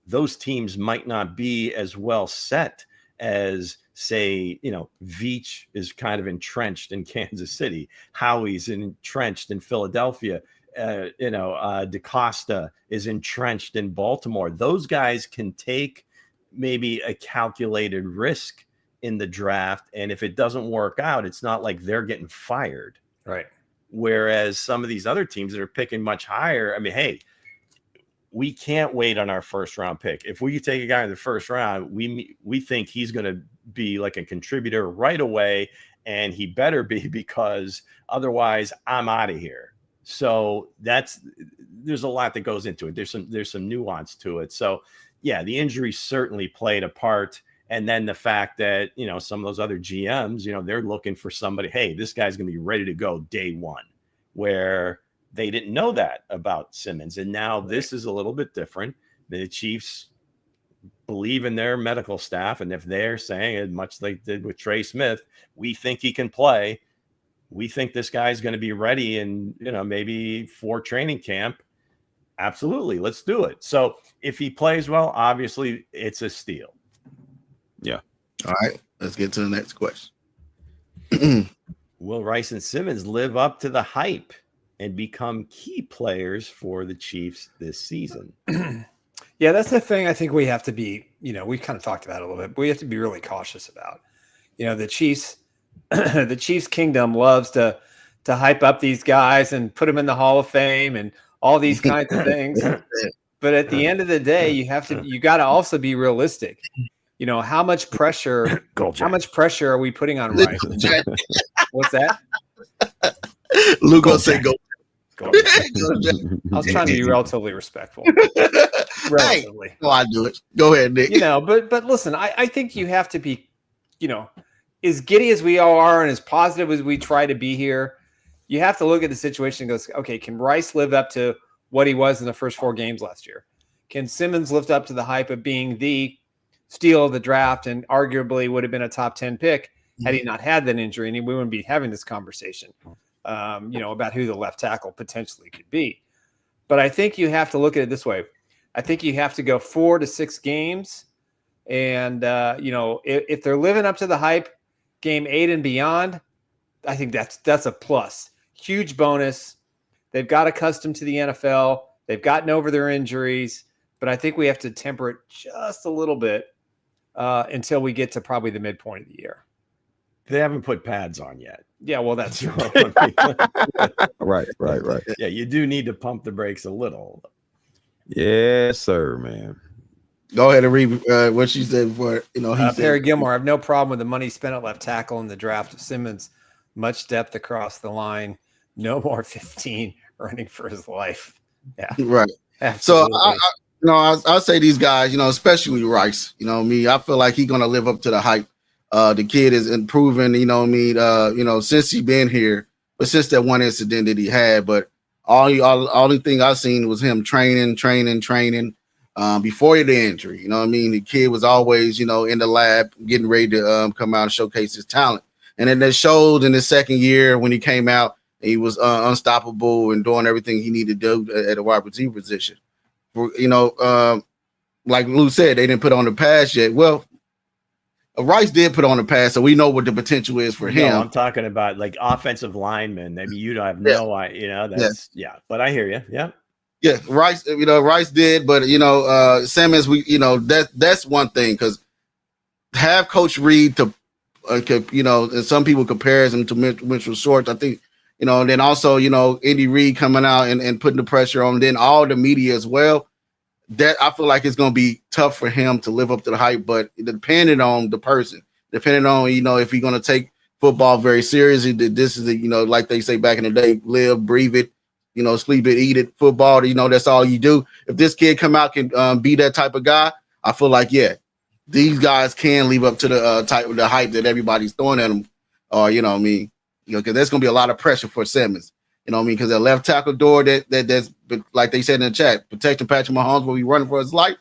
Those teams might not be as well set as, say, Veach is kind of entrenched in Kansas City. Howie's entrenched in Philadelphia. DaCosta is entrenched in Baltimore. Those guys can take maybe a calculated risk in the draft. And if it doesn't work out, it's not like they're getting fired. Right. Whereas some of these other teams that are picking much higher, I mean, hey, we can't wait on our first round pick. If we take a guy in the first round, we think he's going to be like a contributor right away. And he better be, because otherwise I'm out of here. So there's a lot that goes into it. There's some nuance to it. So yeah, the injury certainly played a part. And then the fact that, some of those other GMs, they're looking for somebody, hey, this guy's going to be ready to go day one, where they didn't know that about Simmons. And now this is a little bit different. The Chiefs believe in their medical staff. And if they're saying it, much like they did with Trey Smith, we think he can play. We think this guy's going to be ready in, maybe for training camp. Absolutely. Let's do it. So if he plays well, obviously it's a steal. Yeah. All right. Let's get to the next question. Will Rice and Simmons live up to the hype and become key players for the Chiefs this season? Yeah, that's the thing I think we have to be, we kind of talked about it a little bit, but we have to be really cautious about. The Chiefs the Chiefs kingdom loves to hype up these guys and put them in the Hall of Fame and all these kinds of things. But at the end of the day, you got to also be realistic. How much pressure are we putting on Rice? What's that? Lou gonna say go. I was trying to be relatively respectful. Relatively. Hey, I do it. Go ahead, Nick. But listen, I think you have to be, as giddy as we all are and as positive as we try to be here, you have to look at the situation and go, okay, can Rice live up to what he was in the first 4 games last year? Can Simmons live up to the hype of being the steal of the draft and arguably would have been a top 10 pick had he not had that injury? And we wouldn't be having this conversation, about who the left tackle potentially could be. But I think you have to look at it this way. I think you have to go 4 to 6 games. And, if they're living up to the hype, game 8 and beyond, I think that's a plus. Huge bonus. They've got accustomed to the NFL. They've gotten over their injuries. But I think we have to temper it just a little bit until we get to probably the midpoint of the year. They haven't put pads on yet. Yeah, well, that's true. Right. Yeah, you do need to pump the brakes a little. Yes, sir, man. Go ahead and read what she said before. Perry Gilmore, I have no problem with the money spent at left tackle in the draft of Simmons. Much depth across the line. No more 15 running for his life. Yeah. Right. Absolutely. So, I'll say these guys, especially Rice, I feel like he's going to live up to the hype. The kid is improving, since he's been here, but since that one incident that he had. But all the thing I've seen was him training before the injury. The kid was always, in the lab getting ready to come out and showcase his talent. And then that showed in his second year when he came out, he was unstoppable and doing everything he needed to do at a wide receiver position. Like Lou said, they didn't put on the pass yet. Well, Rice did put on the pass, so we know what the potential is for him. No, I'm talking about like offensive linemen. Maybe you don't have no idea. But I hear you. Yeah. Yeah, Rice. Rice did, but Simmons. That's one thing because have Coach Reed to, and some people compare him to Mitchell Shorts. I think, and then also, Andy Reid coming out and putting the pressure on, then all the media as well. That I feel like it's going to be tough for him to live up to the hype, but depending on the person, depending on, if he's going to take football very seriously, that this is, like they say back in the day, live, breathe it, sleep it, eat it, football, that's all you do. If this kid come out can be that type of guy, I feel like, yeah, these guys can live up to the hype that everybody's throwing at them, or, because there's going to be a lot of pressure for Simmons. Because that left tackle door that's like they said in the chat, protecting Patrick Mahomes when he's running for his life.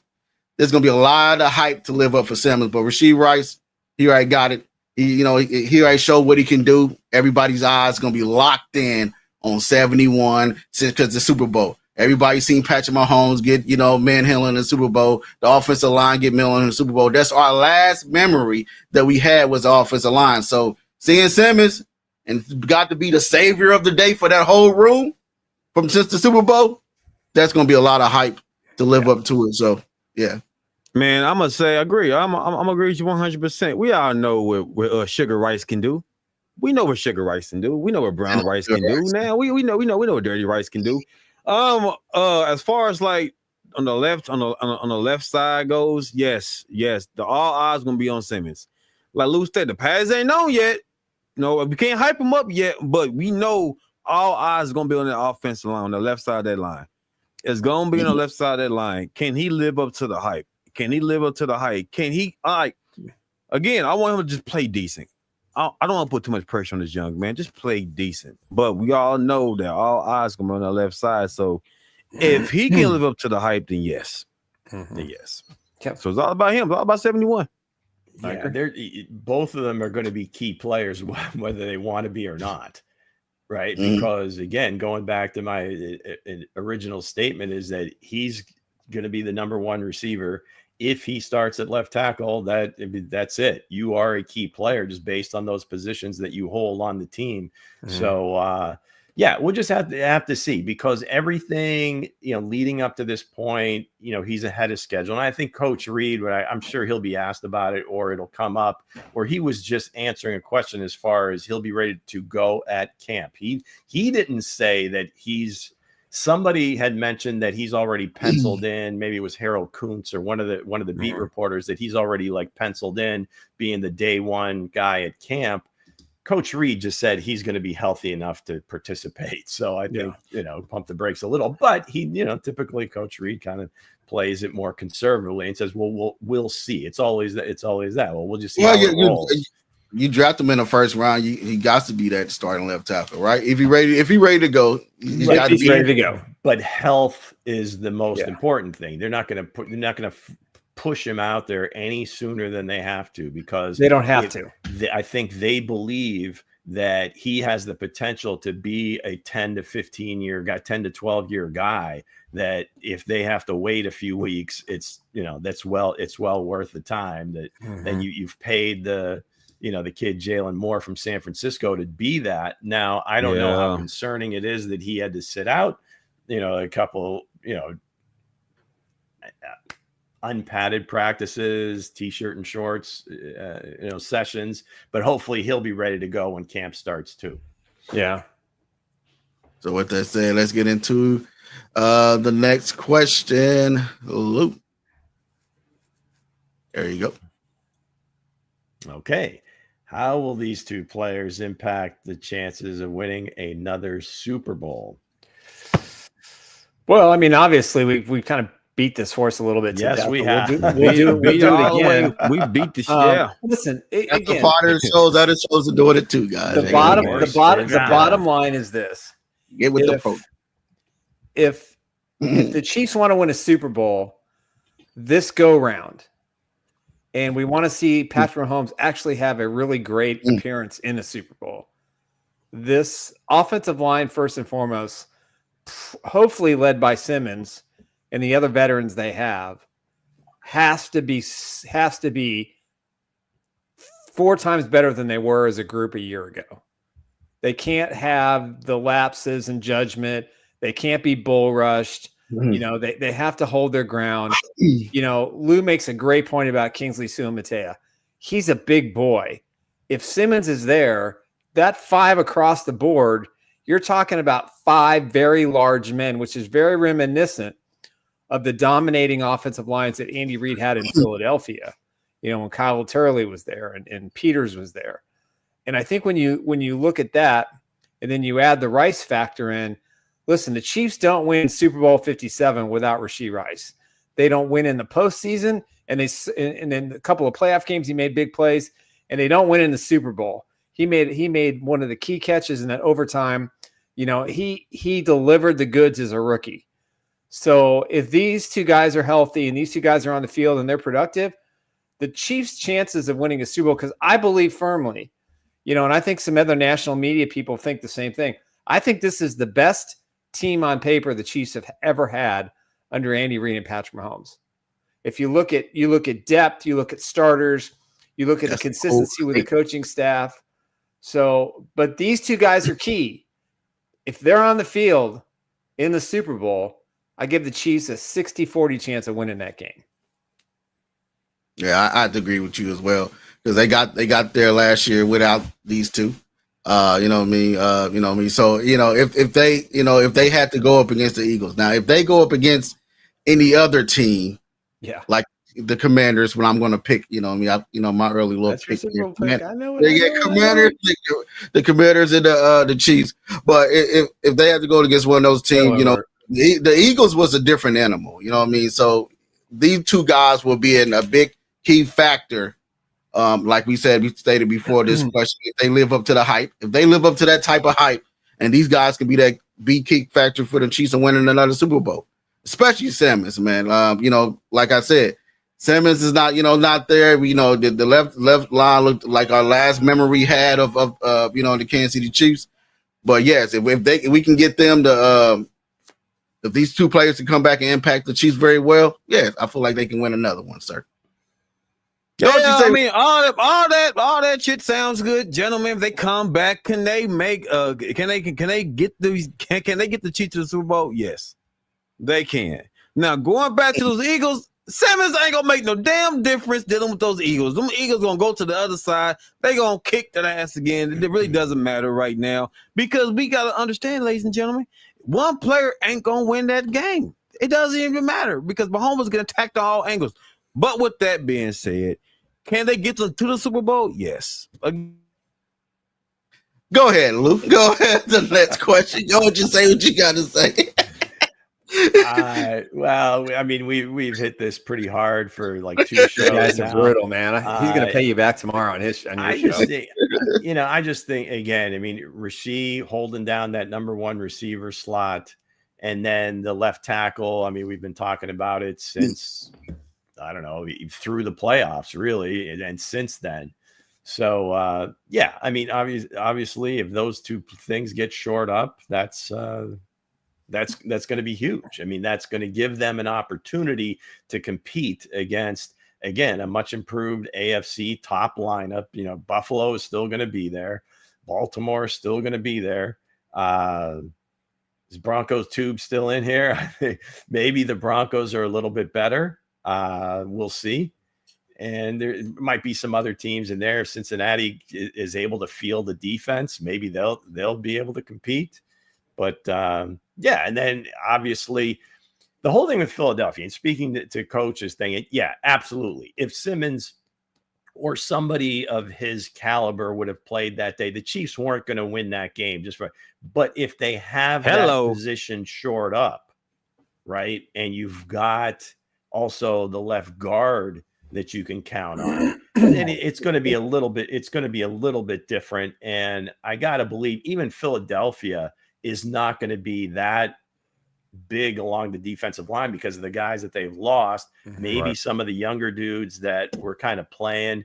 There's gonna be a lot of hype to live up for Simmons. But Rashee Rice, he already got it. He already showed what he can do. Everybody's eyes gonna be locked in on 71 because the Super Bowl. Everybody's seen Patrick Mahomes get, manhandling in the Super Bowl. The offensive line get manhandled in the Super Bowl. That's our last memory that we had was the offensive line. So seeing Simmons and got to be the savior of the day for that whole room since the Super Bowl, that's going to be a lot of hype to live up to it. So, yeah. Man, I'm going to say, I agree. I'm agree with you 100%. We all know what Sugar Rice can do. We know what Sugar Rice can do. We know what Brown Rice can do. Now, we know what Dirty Rice can do. As far as like on the left side goes, yes, all eyes going to be on Simmons. Like Lou said, the pads ain't known yet. We can't hype him up yet, but we know all eyes are going to be on the offensive line, on the left side of that line. It's going to be on the left side of that line. Can he live up to the hype? Can he live up to the hype? Can he, again, I want him to just play decent. I don't want to put too much pressure on this young man. Just play decent. But we all know that all eyes are going to be on the left side. So if he can live up to the hype, then yes. Then yes. So it's all about him. It's all about 71. Yeah, both of them are going to be key players, whether they want to be or not, right? Because again, going back to my original statement, is that he's going to be the number one receiver. If he starts at left tackle, that's it. You are a key player just based on those positions that you hold on the team. So yeah, we'll just have to see, because everything, leading up to this point, he's ahead of schedule. And I think Coach Reed, I'm sure he'll be asked about it, or it'll come up, where he was just answering a question as far as he'll be ready to go at camp. He didn't say that somebody had mentioned that he's already penciled in. Maybe it was Harold Kuntz or one of the beat reporters, that he's already like penciled in being the day one guy at camp. Coach Reed just said he's going to be healthy enough to participate. So I think, pump the brakes a little, but he, typically Coach Reed kind of plays it more conservatively and says, well, we'll see. It's always that. Well, we'll just see. Well, you draft him in the first round. He got to be that starting left tackle, right? If he ready to go, he's ready to go. But health is the most important thing. They're not going to push him out there any sooner than they have to, because they don't have to. I think they believe that he has the potential to be a 10 to 15 year guy, 10 to 12 year guy, that if they have to wait a few weeks, it's well worth the time that then you've paid the kid Jalen Moore from San Francisco to be that. Now, I don't know how concerning it is that he had to sit out, a couple, unpadded practices, t-shirt and shorts, sessions, but hopefully he'll be ready to go when camp starts too. Yeah. So with that said, let's get into the next question. Lou. There you go. Okay. How will these two players impact the chances of winning another Super Bowl? Well, I mean, obviously we kind of beat this horse a little bit. Yes, we have. We'll do it again. We beat the shit. Listen, again, the Potter shows, other shows are doing it too, guys. The bottom line is this: get with the pro. If the Chiefs want to win a Super Bowl this go round, and we want to see Patrick Mahomes actually have a really great appearance in a Super Bowl, this offensive line, first and foremost, hopefully led by Simmons and the other veterans they have, has to be 4 times better than they were as a group a year ago. They can't have the lapses in judgment. They can't be bull rushed. You know, they have to hold their ground. You know, Lou makes a great point about Kingsley Suamataia. He's a big boy. If Simmons is there, that 5 across the board, you're talking about 5 very large men, which is very reminiscent of the dominating offensive lines that Andy Reid had in Philadelphia, you know, when Kyle Turley was there and Peters was there. And I think when you look at that and then you add the Rice factor in, listen, the Chiefs don't win Super Bowl 57 without Rashee Rice. They don't win in the postseason, and then a couple of playoff games he made big plays, and they don't win in the Super Bowl. He made one of the key catches in that overtime. You know, he delivered the goods as a rookie. So if these two guys are healthy and these two guys are on the field and they're productive, the Chiefs' chances of winning a Super Bowl, because I believe firmly, you know, and I think some other national media people think the same thing. I think this is the best team on paper the Chiefs have ever had under Andy Reid and Patrick Mahomes. If you look at depth, you look at starters, you look at the consistency with the coaching staff. So, but these two guys are key. If they're on the field in the Super Bowl, I give the Chiefs a 60-40 chance of winning that game. Yeah, I'd agree with you as well, because they got there last year without these two. You know what I mean? You know what I mean? So, you know, if they had to go up against the Eagles. Now, if they go up against any other team, like the Commanders, when I'm going to pick, you know what I mean? My early little pick. I know Commanders, the Commanders and the Chiefs. But if they had to go against one of those teams, you know, the Eagles was a different animal, you know what I mean? So these two guys will be in a big key factor. Like we stated before this question, if they live up to the hype, if they live up to that type of hype, and these guys can be that big key factor for the Chiefs and winning another Super Bowl, especially Simmons, man. You know, like I said, Simmons is not there. You know, the left line looked like our last memory we had of the Kansas City Chiefs. But yes, if we can get them to if these two players can come back and impact the Chiefs very well, yes, I feel like they can win another one, sir. Yeah, I mean, all that shit sounds good, gentlemen. If they come back, can they make can they get the Chiefs to the Super Bowl? Yes, they can. Now going back to those Eagles, Simmons ain't gonna make no damn difference dealing with those Eagles. Them Eagles gonna go to the other side. They gonna kick that ass again. It really doesn't matter right now, because we gotta understand, ladies and gentlemen, one player ain't gonna win that game. It doesn't even matter, because Mahomes is gonna attack to all angles. But with that being said, can they get to the Super Bowl? Yes. Go ahead, Lou. Go ahead. The next question. Go ahead, just say what you got to say. Well, I mean, we've hit this pretty hard for like 2 shows. You guys are brutal, man. He's going to pay you back tomorrow on your show. I just think, again, I mean, Rashee holding down that number 1 receiver slot, and then the left tackle. I mean, we've been talking about it since, I don't know, through the playoffs, really, and since then. So, yeah, I mean, obviously, if those two things get shored up, that's going to be huge. I mean, that's going to give them an opportunity to compete against, again, a much improved AFC top lineup. You know, Buffalo is still going to be there. Baltimore is still going to be there. Is Broncos tube still in here? I think maybe the Broncos are a little bit better. We'll see. And there might be some other teams in there. If Cincinnati is able to field the defense, maybe they'll be able to compete. But yeah, and then obviously the whole thing with Philadelphia, and speaking to coaches thing, yeah, absolutely. If Simmons or somebody of his caliber would have played that day, the Chiefs weren't going to win that game. But if they have that position shored up, right, and you've got also the left guard that you can count on, and it's going to be a little bit different. And I got to believe even Philadelphia is not going to be that big along the defensive line because of the guys that they've lost. Maybe some of the younger dudes that were kind of playing,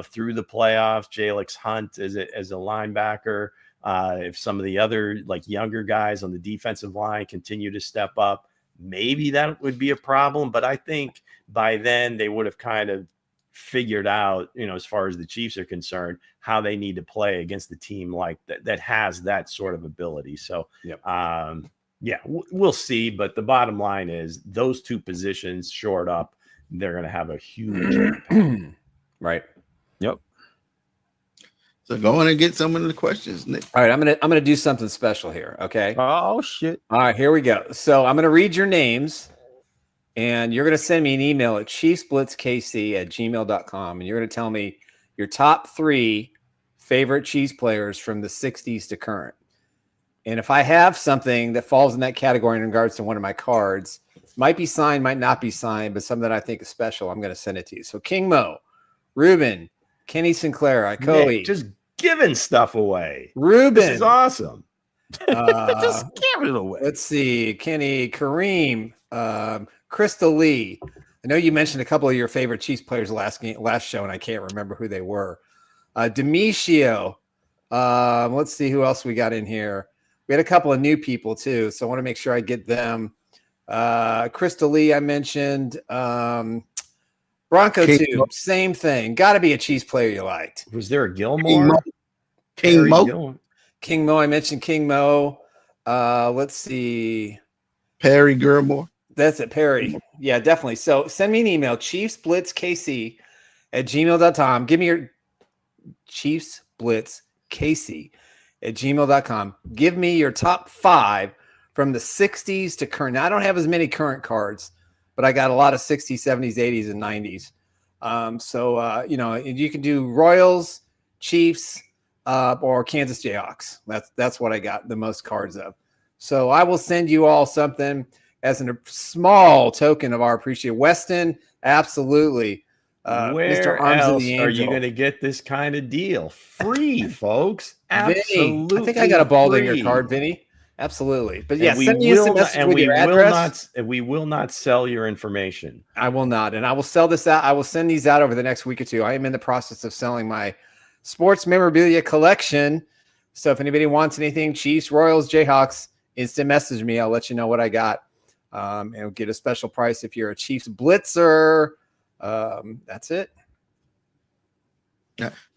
through the playoffs, Jalix Hunt as a linebacker. If some of the other like younger guys on the defensive line continue to step up, maybe that would be a problem. But I think by then they would have kind of figured out, as far as the Chiefs are concerned, how they need to play against the team like that has that sort of ability. So, Yeah, we'll see. But the bottom line is those two positions shored up, they're going to have a huge impact. Right. Yep. So go on and get some of the questions, Nick. All right, I'm gonna do something special here. Okay. Oh shit. All right, here we go. So I'm gonna read your names, and you're gonna send me an email at chiefsblitzkc@gmail.com, and you're gonna tell me your top 3 favorite Chiefs players from the 60s to current. And if I have something that falls in that category in regards to one of my cards, might be signed, might not be signed, but something that I think is special, I'm going to send it to you. So King Mo, Ruben, Kenny Sinclair, Ikoe. Just giving stuff away. Ruben. This is awesome. Just give it away. Let's see. Kenny, Kareem, Crystal Lee. I know you mentioned a couple of your favorite Chiefs players last show, and I can't remember who they were. Demetrio. Let's see who else we got in here. We had a couple of new people too, so I want to make sure I get them. Crystal Lee, I mentioned. Bronco Tube, same thing. Got to be a Chiefs player you liked. Was there a Gilmore? King Mo. King Mo, I mentioned King Mo. Let's see. Perry Gilmore. That's it, Perry. Yeah, definitely. So send me an email, chiefsblitzkc@gmail.com. Give me your chiefsblitzkc@gmail.com. Give me your top 5 from the 60s to current. Now, I don't have as many current cards, but I got a lot of 60s, 70s, 80s, and 90s. You can do Royals, Chiefs, or Kansas Jayhawks. That's what I got the most cards of. So I will send you all something as a small token of our appreciation. Weston, absolutely. Where Mr. Arms of else the are Angel. you going to get this kind of deal? Free, folks. Vinny, Absolutely. I think I got a Baldinger free. card, Vinny. Absolutely. But yeah, And send me a message with your address. We will not sell your information. I will not. And I will sell this out. I will send these out over the next week or two. I am in the process of selling my sports memorabilia collection. So if anybody wants anything, Chiefs, Royals, Jayhawks, instant message me. I'll let you know what I got. And get a special price if you're a Chiefs Blitzer. That's it.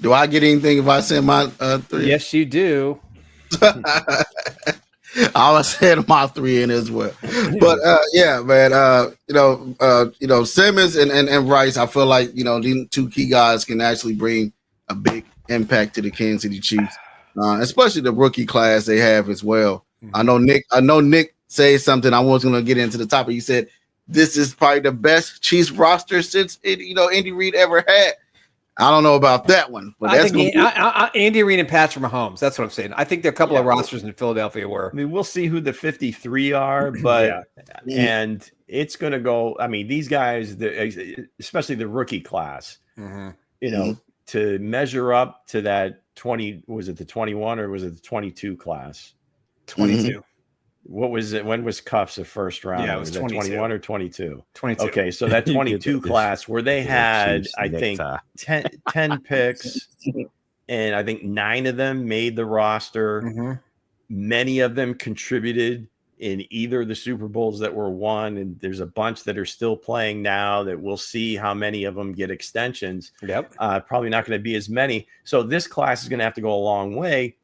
Do I get anything if I send my 3? Yes, you do. I'll send my 3 in as well. But yeah, man. Simmons and Rice. I feel like these 2 key guys can actually bring a big impact to the Kansas City Chiefs, especially the rookie class they have as well. I know Nick said something. I was going to get into the topic. He said this is probably the best Chiefs roster since Andy Reid ever had. I don't know about that one, but I think Andy Reid and Patrick Mahomes. That's what I'm saying. I think there are a couple of rosters in Philadelphia where. I mean, we'll see who the 53 are, but and it's going to go. I mean, these guys, especially the rookie class, to measure up to that 20. Was it the 21 or was it the 22 class? 22. What was it? When was Cuffs a first round? Yeah, it was 21 or 22? 22. Okay, so that 22 class where they had, I think, 10 picks, and I think 9 of them made the roster. Mm-hmm. Many of them contributed in either of the Super Bowls that were won, and there's a bunch that are still playing now that we'll see how many of them get extensions. Yep. Probably not going to be as many. So this class is going to have to go a long way,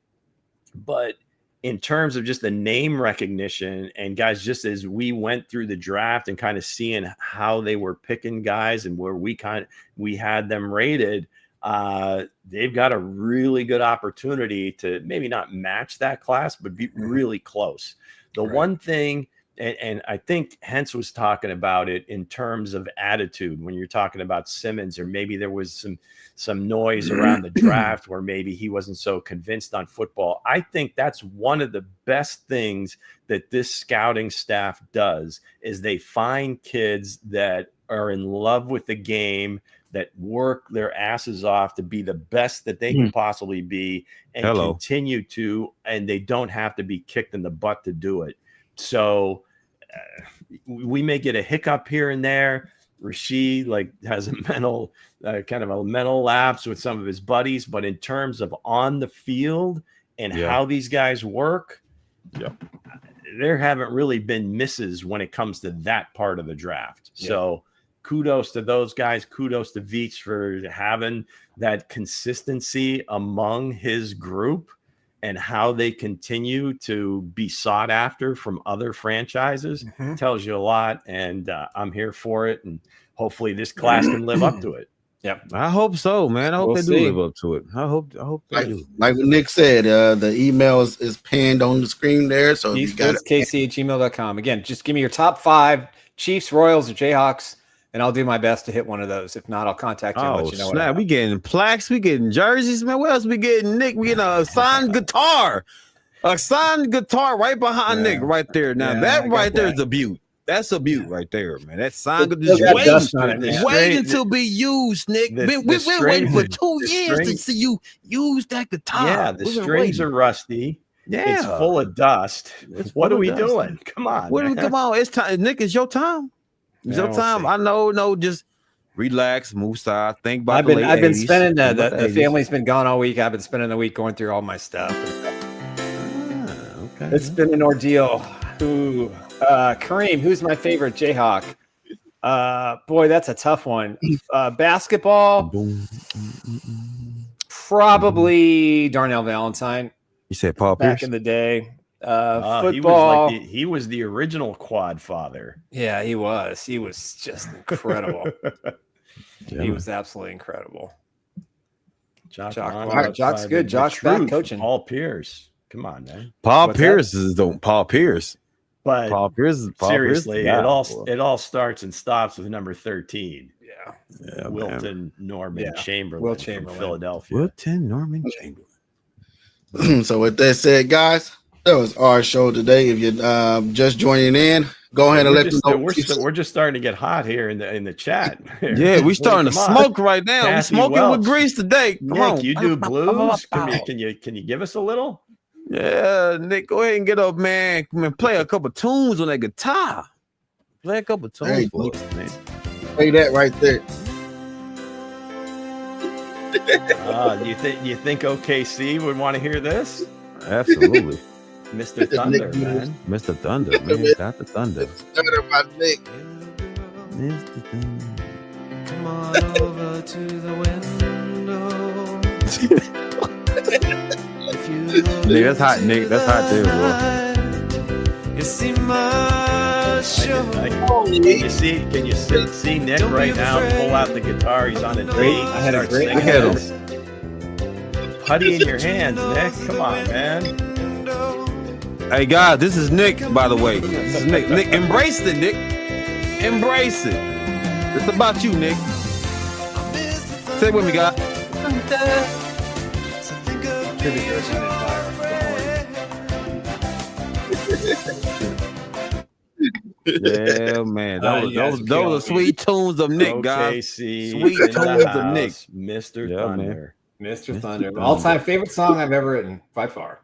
but in terms of just the name recognition and guys, just as we went through the draft and kind of seeing how they were picking guys and where we had them rated, they've got a really good opportunity to maybe not match that class, but be really close. The one thing, and I think Hense was talking about it in terms of attitude when you're talking about Simmons, or maybe there was some noise around the draft where maybe he wasn't so convinced on football. I think that's one of the best things that this scouting staff does is they find kids that are in love with the game, that work their asses off to be the best that they can possibly be and continue to, and they don't have to be kicked in the butt to do it. So we may get a hiccup here and there. Rashee has a mental kind of a mental lapse with some of his buddies, but in terms of on the field and how these guys work, there haven't really been misses when it comes to that part of the draft. So kudos to those guys. Kudos to Veach for having that consistency among his group and how they continue to be sought after from other franchises tells you a lot. And I'm here for it. And hopefully this class can live up to it. Yep. I hope so, man. I hope they do live up to it. I hope they do. Like what Nick said, the email is pinned on the screen there. So you got KC@gmail.com. Again, just give me your top 5 Chiefs, Royals, or Jayhawks, and I'll do my best to hit one of those. If not, I'll contact you and let you know. Snap. We getting plaques, we getting jerseys, man. What else we getting, Nick? We getting a signed guitar. A signed guitar right behind Nick right there. Now that right there is a beaut. That's a beaut right there, man. That sign just waiting to be used, Nick. We've been waiting for 2 years to see you use that guitar. Yeah, the strings are rusty. Yeah, it's full of dust. What are we doing? Come on, come on. It's time, Nick. It's your time. It's your time. I know. No, just relax, move side, think about. I've been spending the family's been gone all week. I've been spending the week going through all my stuff. Okay, it's been an ordeal. Ooh. Kareem, who's my favorite Jayhawk? Boy, that's a tough one. Basketball, probably Darnell Valentine. You said Paul Pierce back in the day. Football, he was the original quad father. Yeah, he was. He was just incredible. He was absolutely incredible. Jock's good. Jock's back coaching. Paul Pierce. Come on, man. Paul Pierce. But Paul Pierce, seriously, it all starts and stops with number 13. Yeah, Wilton Norman Chamberlain from Philadelphia. Wilton Norman Chamberlain. So with that said, guys, that was our show today. If you're just joining in, go ahead and let them know. We're just starting to get hot here in the chat. Yeah, we're starting to smoke right now. We're smoking with grease today. Come on, you do blues? Can you give us a little? Yeah, Nick, go ahead and get up, man. Come and play a couple tunes on that guitar. Play a couple tunes for us, man. Play that right there. You think OKC would want to hear this? Absolutely. Mr. Thunder, man. Mr. Thunder, man. Got the thunder. Thunder by Nick. Mr. Thunder. Come on over to the window. Nick, that's hot, Nick. That's hot too, bro. You see my show. Can you see Nick right now? Pull out the guitar. He's on a date. I had a great putty in your hands, Nick. Come on, man. Hey guys, this is Nick, by the way. This is Nick. Nick, embrace it, Nick. Embrace it. It's about you, Nick. Say it with me, guys. Yeah, man. Those are sweet tunes of Nick, guys. Sweet tunes of Nick. Mr. Thunder. Mr. Thunder. All-time favorite song I've ever written, by far.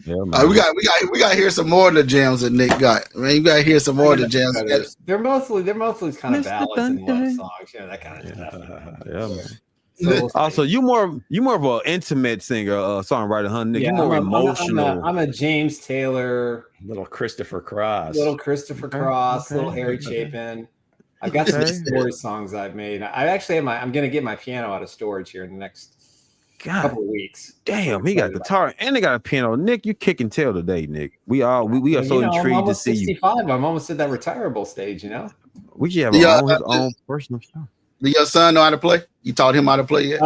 Yeah, we got to hear some more of the jams that Nick got. Man, you got to hear some more of the jams. They're mostly kind of ballads and love songs, that kind of stuff. Yeah, man. So, also, you more of an intimate singer, songwriter, huh, Nick? Yeah, you more emotional. I'm a James Taylor, little Christopher Cross, little Harry Chapin. I've got some story songs I've made. I actually have I'm going to get my piano out of storage here in the next couple of weeks. Damn, he got guitar and they got a piano. Nick, you kicking tail today, Nick. We are so intrigued to see 65. I'm almost at that retirable stage. We should have our own personal show. Do your son know how to play? You taught him how to play yet?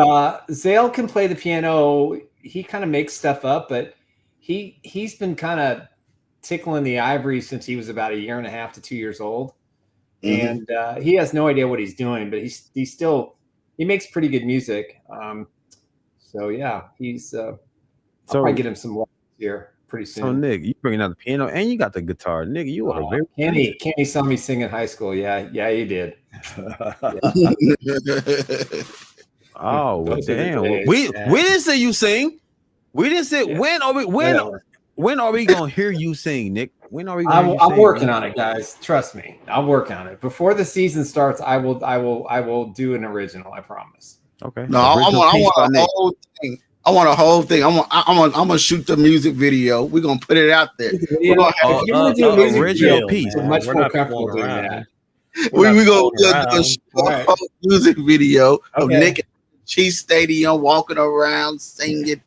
Zale can play the piano. He kind of makes stuff up, but he's been kind of tickling the ivory since he was about 1.5 to 2 years old. Mm-hmm. And he has no idea what he's doing, but he makes pretty good music. So yeah, I'll probably get him some lessons here pretty soon. So Nick, you bringing out the piano and you got the guitar. Nick, you are very Kenny saw me sing in high school. Yeah, he did. Oh, well, damn. We didn't say you sing. We didn't say when are we gonna hear you sing, Nick? When are we gonna I'm working on it, guys. Trust me. I'll work on it. Before the season starts, I will do an original, I promise. Okay. No, I want a whole thing. I want a whole thing. I'm gonna shoot the music video. We're gonna put it out there. If you're gonna do a music original piece, I'm much more comfortable doing that. We're gonna do a whole music video of Nick at Chiefs Stadium walking around singing.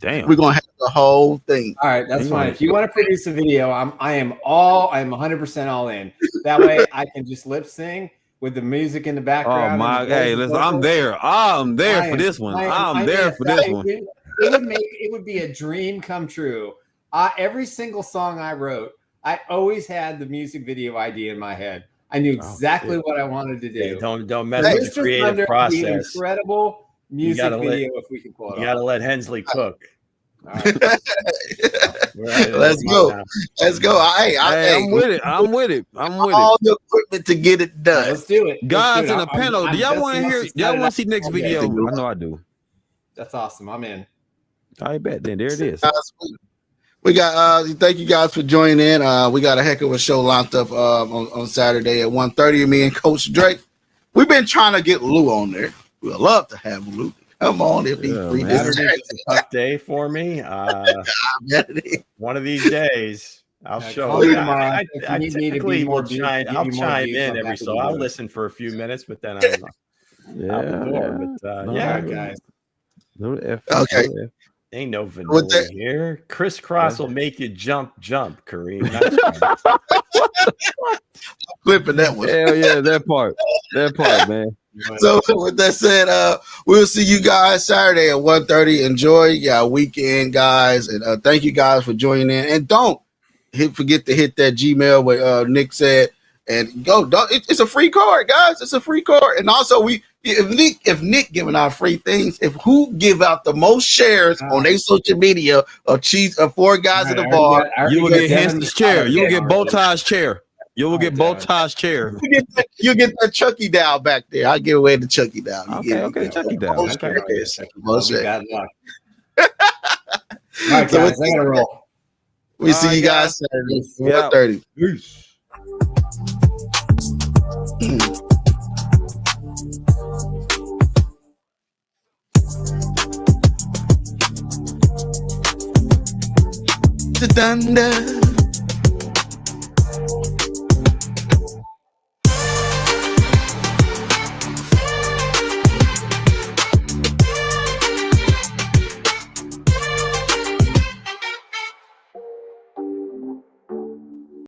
Damn. We're gonna have the whole thing. All right, that's fine. If you want to produce a video, I'm 100% all in. That way I can just lip sing with the music in the background. Oh my, hey, listen, I'm there. I'm there for this one. I'm there for this one. It would be a dream come true. Every single song I wrote, I always had the music video idea in my head. I knew exactly what I wanted to do. Hey, don't mess with the creative process. Incredible music video if we can pull it off. You got to let Hensley cook. All right. Let's go. Let's go. Hey, I'm with it. I'm with it. I'm with all it. the equipment to get it done. Let's do it. Guys in the panel, do y'all want to hear? Y'all want to see next video? I know I do. That's awesome. I'm in. I bet. Then there it is. We got thank you guys for joining in. We got a heck of a show lined up on Saturday at 1:30. Me and Coach Drake. We've been trying to get Lou on there. We'd love to have Lou. Come on, if he's free. Saturday's a tough day for me. One of these days, I'll show you. I typically will chime in every so I'll listen for a few minutes, but then I'm out the door. But guys. Okay. Ain't no vanilla here. Crisscross will make you jump, Kareem. Flipping that one. Hell yeah, that part, man. So with that said, we'll see you guys Saturday at 1:30. Enjoy your weekend, guys, and thank you guys for joining in. And don't forget to hit that Gmail what Nick said, and go. It's a free card, guys. It's a free card, and also if Nick giving out free things, if who give out the most shares on their social media of Chiefs of Four Guys in the Bar, you will get Hense's chair. You will get BowTie's chair. You will get BowTie's chair. You get that Chucky doll back there. I'll give away the Chucky doll. Okay, Chucky doll. Okay. Bad luck. All right, guys, I gotta roll. We see you guys Saturday, 4:30. Peace. The thunder.